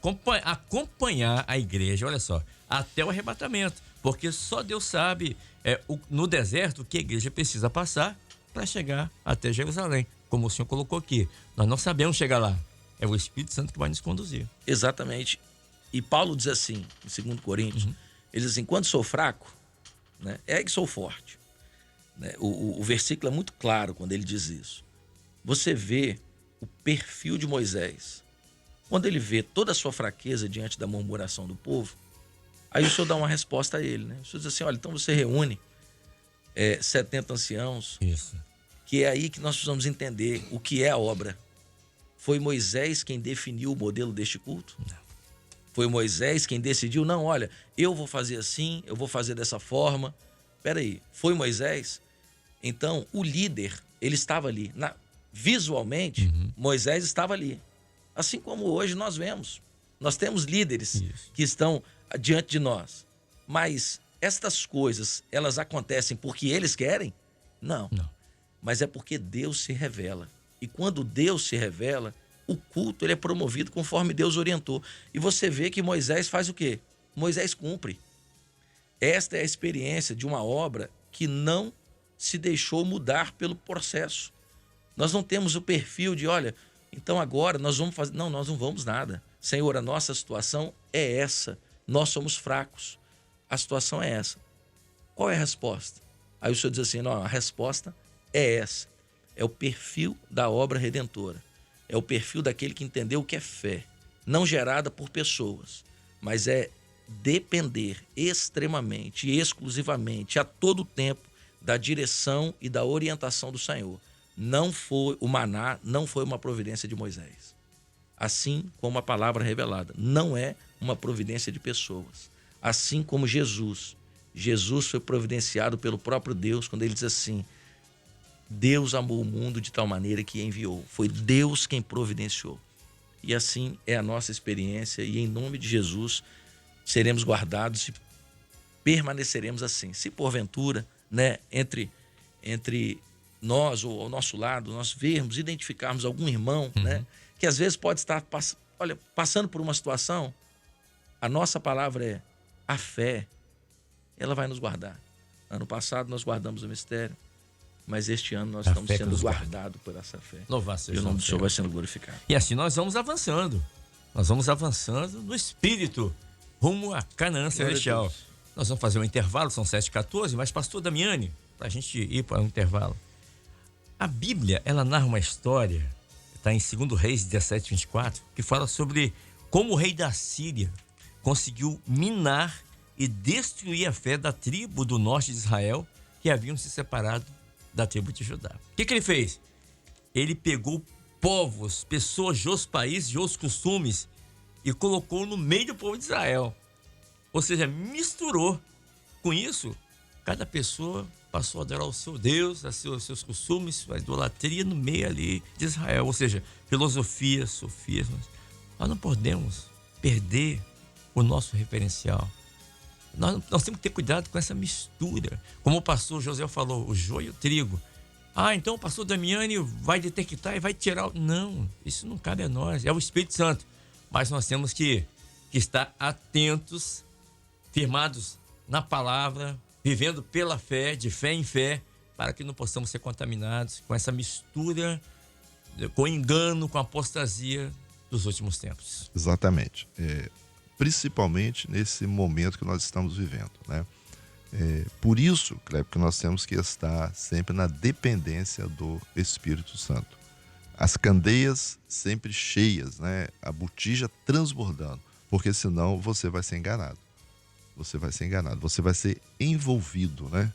acompanhar a igreja, olha só, até o arrebatamento. Porque só Deus sabe, no deserto, o que a igreja precisa passar para chegar até Jerusalém. Como o senhor colocou aqui, nós não sabemos chegar lá. É o Espírito Santo que vai nos conduzir. Exatamente. E Paulo diz assim, em 2 Coríntios, ele diz assim: quando sou fraco, né, é que sou forte. Né? O versículo é muito claro quando ele diz isso. Você vê o perfil de Moisés. Quando ele vê toda a sua fraqueza diante da murmuração do povo, aí o senhor dá uma resposta a ele. Né? O senhor diz assim: olha, então você reúne 70 anciãos. Isso. Que é aí que nós precisamos entender o que é a obra. Foi Moisés quem definiu o modelo deste culto? Não. Foi Moisés quem decidiu? Não, olha, eu vou fazer assim, eu vou fazer dessa forma. Peraí, foi Moisés? Então, o líder, ele estava ali. Visualmente, Moisés estava ali. Assim como hoje nós vemos. Nós temos líderes que estão diante de nós. Mas estas coisas, elas acontecem porque eles querem? Não. Mas é porque Deus se revela. E quando Deus se revela, o culto ele é promovido conforme Deus orientou. E você vê que Moisés faz o quê? Moisés cumpre. Esta é a experiência de uma obra que não se deixou mudar pelo processo. Nós não temos o perfil de, olha, então agora nós vamos fazer... Não, nós não vamos nada. Senhor, a nossa situação é essa. Nós somos fracos. A situação é essa. Qual é a resposta? Aí o Senhor diz assim: não, a resposta é essa. É o perfil da obra redentora. É o perfil daquele que entendeu o que é fé. Não gerada por pessoas, mas é depender extremamente e exclusivamente a todo tempo da direção e da orientação do Senhor. Não foi o maná, não foi uma providência de Moisés. Assim como a palavra revelada não é uma providência de pessoas. Assim como Jesus foi providenciado pelo próprio Deus quando ele diz assim: Deus amou o mundo de tal maneira que enviou. Foi Deus quem providenciou. E assim é a nossa experiência e em nome de Jesus seremos guardados e permaneceremos assim. Se porventura, né, entre nós ou ao nosso lado, nós vermos, identificarmos algum irmão, né, que às vezes pode estar passando por uma situação, a nossa palavra é: a fé, ela vai nos guardar. Ano passado nós guardamos o mistério, mas este ano nós estamos sendo guardados por essa fé. Louvado seja e o nome do Senhor vai sendo glorificado. E assim nós vamos avançando. Nós vamos avançando no Espírito, rumo a Canaã Celestial. Nós vamos fazer um intervalo, são 7h14, mas pastor Damiani, para a gente ir para um intervalo. A Bíblia, ela narra uma história, está em 2 Reis 17:24, que fala sobre como o rei da Síria conseguiu minar e destruir a fé da tribo do norte de Israel, que haviam se separado da tribo de Judá. O que ele fez? Ele pegou povos, pessoas de outros países, de outros costumes e colocou no meio do povo de Israel. Ou seja, misturou. Com isso, cada pessoa passou a adorar o seu Deus, a seus costumes, a idolatria no meio ali de Israel. Ou seja, filosofias, sofismas. Nós não podemos perder o nosso referencial. Nós temos que ter cuidado com essa mistura. Como o pastor José falou, o joio e o trigo. Então o pastor Damiani vai detectar e vai tirar. Não, isso não cabe a nós, é o Espírito Santo. Mas nós temos que estar atentos, firmados na palavra, vivendo pela fé, de fé em fé, para que não possamos ser contaminados com essa mistura, com engano, com apostasia dos últimos tempos. Exatamente. Principalmente nesse momento que nós estamos vivendo, né? Por isso, Kleber, que nós temos que estar sempre na dependência do Espírito Santo. As candeias sempre cheias, né? A botija transbordando. porque senão você vai ser enganado. Você vai ser enganado, você vai ser envolvido, né?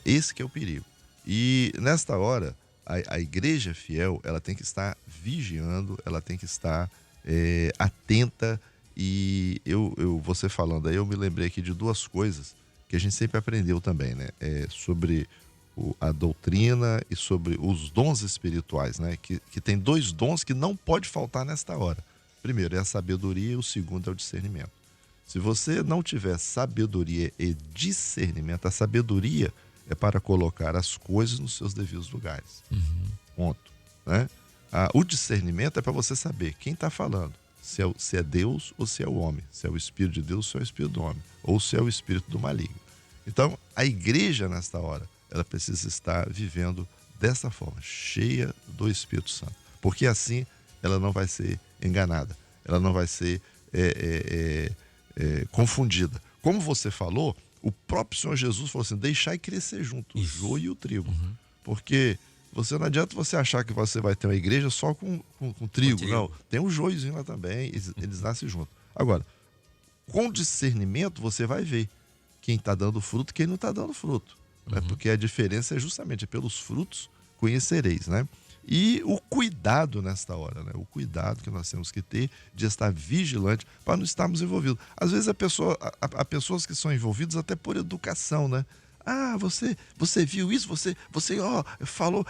Esse que é o perigo. E nesta hora, a igreja fiel, ela tem que estar vigiando, ela tem que estar atenta. E você falando aí, eu me lembrei aqui de duas coisas que a gente sempre aprendeu também, né? Sobre a doutrina e sobre os dons espirituais, né? Que tem dois dons que não pode faltar nesta hora. Primeiro é a sabedoria e o segundo é o discernimento. Se você não tiver sabedoria e discernimento, a sabedoria é para colocar as coisas nos seus devidos lugares. Ponto. Né? O discernimento é para você saber quem está falando. Se é Deus ou se é o homem. Se é o Espírito de Deus ou se é o Espírito do homem. Ou se é o Espírito do maligno. Então, a igreja, nesta hora, ela precisa estar vivendo dessa forma, cheia do Espírito Santo. Porque assim ela não vai ser enganada. Ela não vai ser confundida. Como você falou, o próprio Senhor Jesus falou assim, deixai crescer junto o joio e o trigo. Porque não adianta você achar que você vai ter uma igreja só com trigo. Não, tem um joiozinho lá também, eles nascem juntos. Agora, com discernimento você vai ver quem está dando fruto e quem não está dando fruto. Né? Porque a diferença é justamente pelos frutos conhecereis, né? E o cuidado nesta hora, né? O cuidado que nós temos que ter de estar vigilante para não estarmos envolvidos. Às vezes há pessoas que são envolvidas até por educação, né? Ah, você viu isso? Você falou.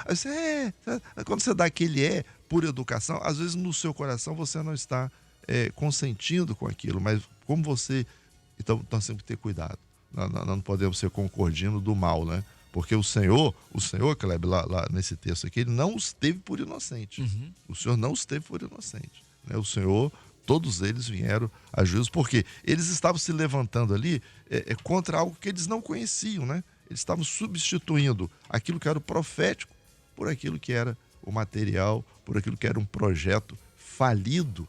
Quando você dá aquele por educação, às vezes no seu coração você não está consentindo com aquilo, mas como você... Então nós temos que ter cuidado. Nós não podemos ser concordino do mal, né? Porque o Senhor, Caleb, lá nesse texto aqui, ele não os teve por inocente. O Senhor não os teve por inocente. Né? O Senhor, todos eles vieram a juízo, porque eles estavam se levantando ali contra algo que eles não conheciam, né? Eles estavam substituindo aquilo que era o profético por aquilo que era o material, por aquilo que era um projeto falido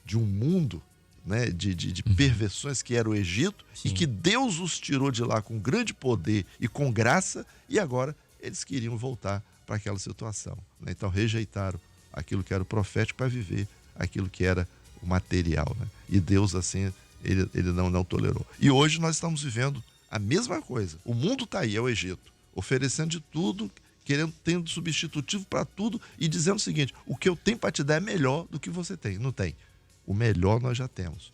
de um mundo, né, de perversões que era o Egito. Sim. E que Deus os tirou de lá com grande poder e com graça, e agora eles queriam voltar para aquela situação. Né? Então rejeitaram aquilo que era o profético para viver aquilo que era o material. Né? E Deus, assim, ele não tolerou. E hoje nós estamos vivendo a mesma coisa. O mundo está aí, é o Egito, oferecendo de tudo, tendo substitutivo para tudo e dizendo o seguinte, o que eu tenho para te dar é melhor do que você tem. Não tem. O melhor nós já temos.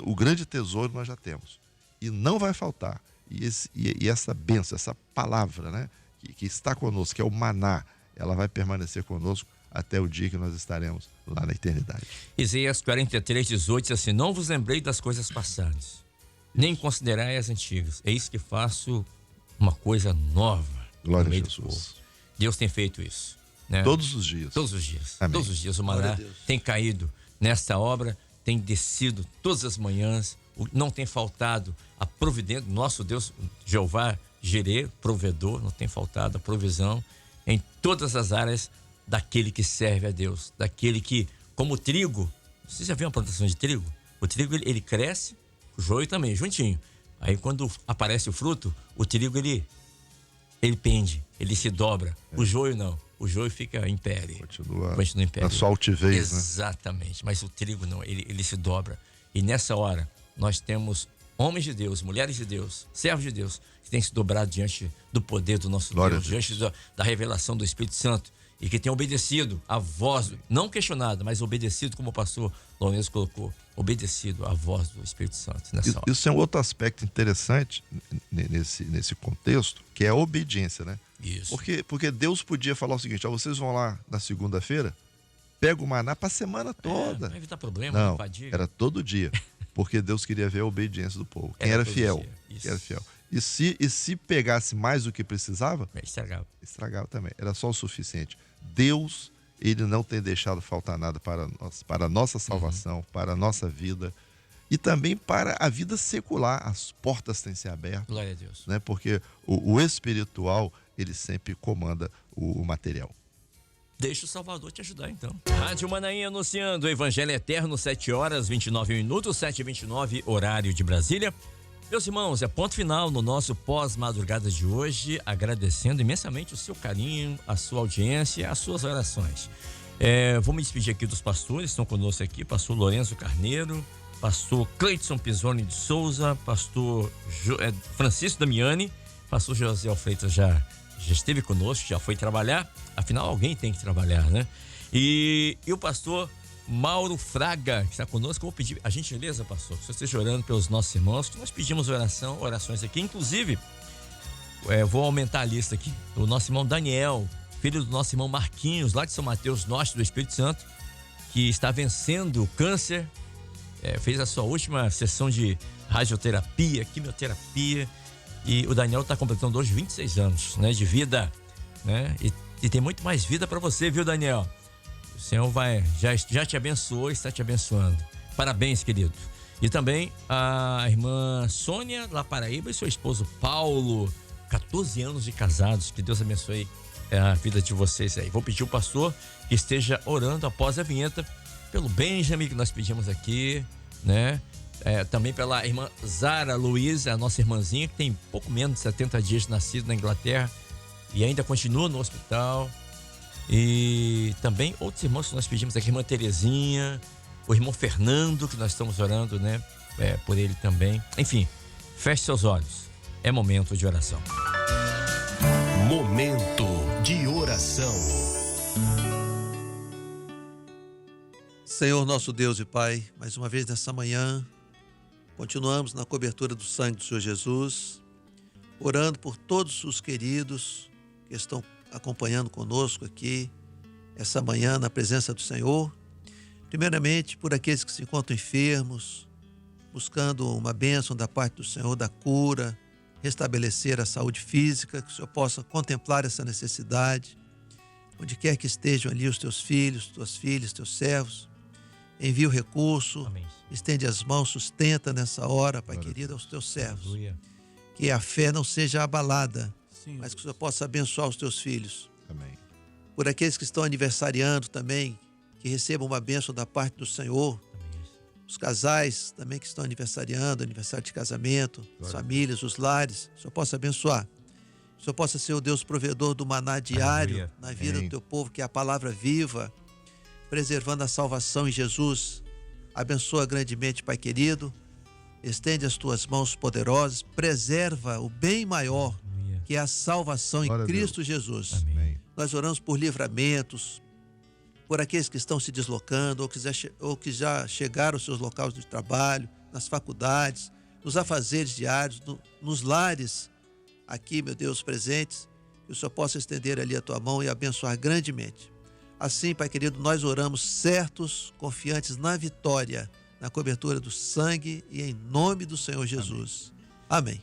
O grande tesouro nós já temos. E não vai faltar. E essa bênção, essa palavra, né, que está conosco, que é o maná, ela vai permanecer conosco até o dia que nós estaremos lá na eternidade. Isaías 43:18 diz assim, não vos lembrei das coisas passadas, nem considerai as antigas. É isso que faço uma coisa nova. Glória a Jesus. Deus tem feito isso. Né? Todos os dias. Todos os dias. Amém. Todos os dias o maná tem caído nesta obra, tem descido todas as manhãs, não tem faltado a providência, nosso Deus, Jeová Jireh, provedor, não tem faltado a provisão em todas as áreas daquele que serve a Deus, daquele que, como o trigo, você já viu uma plantação de trigo? O trigo ele cresce, o joio também, juntinho. Aí quando aparece o fruto, o trigo ele pende, ele se dobra. O joio não. O joio fica em pé. Continua em pé. Na sua altivez, né? Exatamente. Mas o trigo não, ele se dobra. E nessa hora, nós temos homens de Deus, mulheres de Deus, servos de Deus, que têm se dobrado diante do poder do nosso Deus, diante da revelação do Espírito Santo, e que têm obedecido a voz, não questionado, mas obedecido, como o pastor Lourenço colocou, obedecido à voz do Espírito Santo nessa hora. Isso é um outro aspecto interessante nesse contexto, que é a obediência, né? Isso. Porque Deus podia falar o seguinte, vocês vão lá na segunda-feira, pega o maná para a semana toda. Não evitar problema, não, fadiga. Era todo dia, porque Deus queria ver a obediência do povo. Quem era fiel. Quem era fiel. E se pegasse mais do que precisava, estragava também. Era só o suficiente. Deus, ele não tem deixado faltar nada para a nossa salvação, para a nossa vida e também para a vida secular. As portas têm se aberto. Glória a Deus. Né? Porque o espiritual, ele sempre comanda o material. Deixa o Salvador te ajudar, então. Rádio Manaim anunciando o Evangelho Eterno, 7h29, 7h29, horário de Brasília. Meus irmãos, é ponto final no nosso pós-madrugada de hoje, agradecendo imensamente o seu carinho, a sua audiência, as suas orações. Vou me despedir aqui dos pastores, estão conosco aqui, pastor Lourenço Carneiro, pastor Cleidson Pisoni de Souza, pastor Francisco Damiani, pastor José Freitas já esteve conosco, já foi trabalhar, afinal alguém tem que trabalhar, né? E o pastor Mauro Fraga, que está conosco. Eu vou pedir a gentileza, pastor, que você esteja orando pelos nossos irmãos, que nós pedimos orações aqui, inclusive, vou aumentar a lista aqui, o nosso irmão Daniel, filho do nosso irmão Marquinhos, lá de São Mateus Norte do Espírito Santo, que está vencendo o câncer, fez a sua última sessão de radioterapia, quimioterapia, e o Daniel está completando hoje 26 anos, né, de vida, né, e tem muito mais vida para você, viu, Daniel? O Senhor já te abençoou e está te abençoando. Parabéns, querido. E também a irmã Sônia, lá Paraíba, e seu esposo Paulo, 14 anos de casados. Que Deus abençoe a vida de vocês aí. Vou pedir o pastor que esteja orando após a vinheta pelo Benjamin, que nós pedimos aqui, né? Também pela irmã Zara Luiz, a nossa irmãzinha, que tem pouco menos de 70 dias de nascido na Inglaterra e ainda continua no hospital. E também outros irmãos que nós pedimos aqui, a irmã Terezinha, o irmão Fernando, que nós estamos orando, né? Por ele também. Enfim, feche seus olhos. É momento de oração. Momento de oração. Senhor nosso Deus e Pai, mais uma vez nessa manhã, continuamos na cobertura do sangue do Senhor Jesus, orando por todos os queridos que estão acompanhando conosco aqui essa manhã na presença do Senhor. Primeiramente por aqueles que se encontram enfermos, buscando uma bênção da parte do Senhor, da cura, restabelecer a saúde física, que o Senhor possa contemplar essa necessidade, onde quer que estejam ali os teus filhos, tuas filhas, teus servos. Envia o recurso, amém. Estende as mãos, sustenta nessa hora, Pai querido, aos teus servos. Aleluia. Que a fé não seja abalada, sim, mas que o Senhor possa abençoar os teus filhos. Amém. Por aqueles que estão aniversariando também, que recebam uma bênção da parte do Senhor. Amém. Os casais também que estão aniversariando, aniversário de casamento, as famílias, os lares, o Senhor possa abençoar. O Senhor possa ser o Deus provedor do maná diário, aleluia, na vida, amém, do teu povo, que é a palavra viva, preservando a salvação em Jesus. Abençoa grandemente, Pai querido. Estende as tuas mãos poderosas, preserva o bem maior, que é a salvação em Cristo Jesus. Amém. Nós oramos por livramentos, por aqueles que estão se deslocando ou que já chegaram aos seus locais de trabalho, nas faculdades, nos afazeres diários, nos lares aqui, meu Deus, presentes, que o Senhor possa estender ali a tua mão e abençoar grandemente. Assim, Pai querido, nós oramos certos, confiantes na vitória, na cobertura do sangue e em nome do Senhor Jesus. Amém.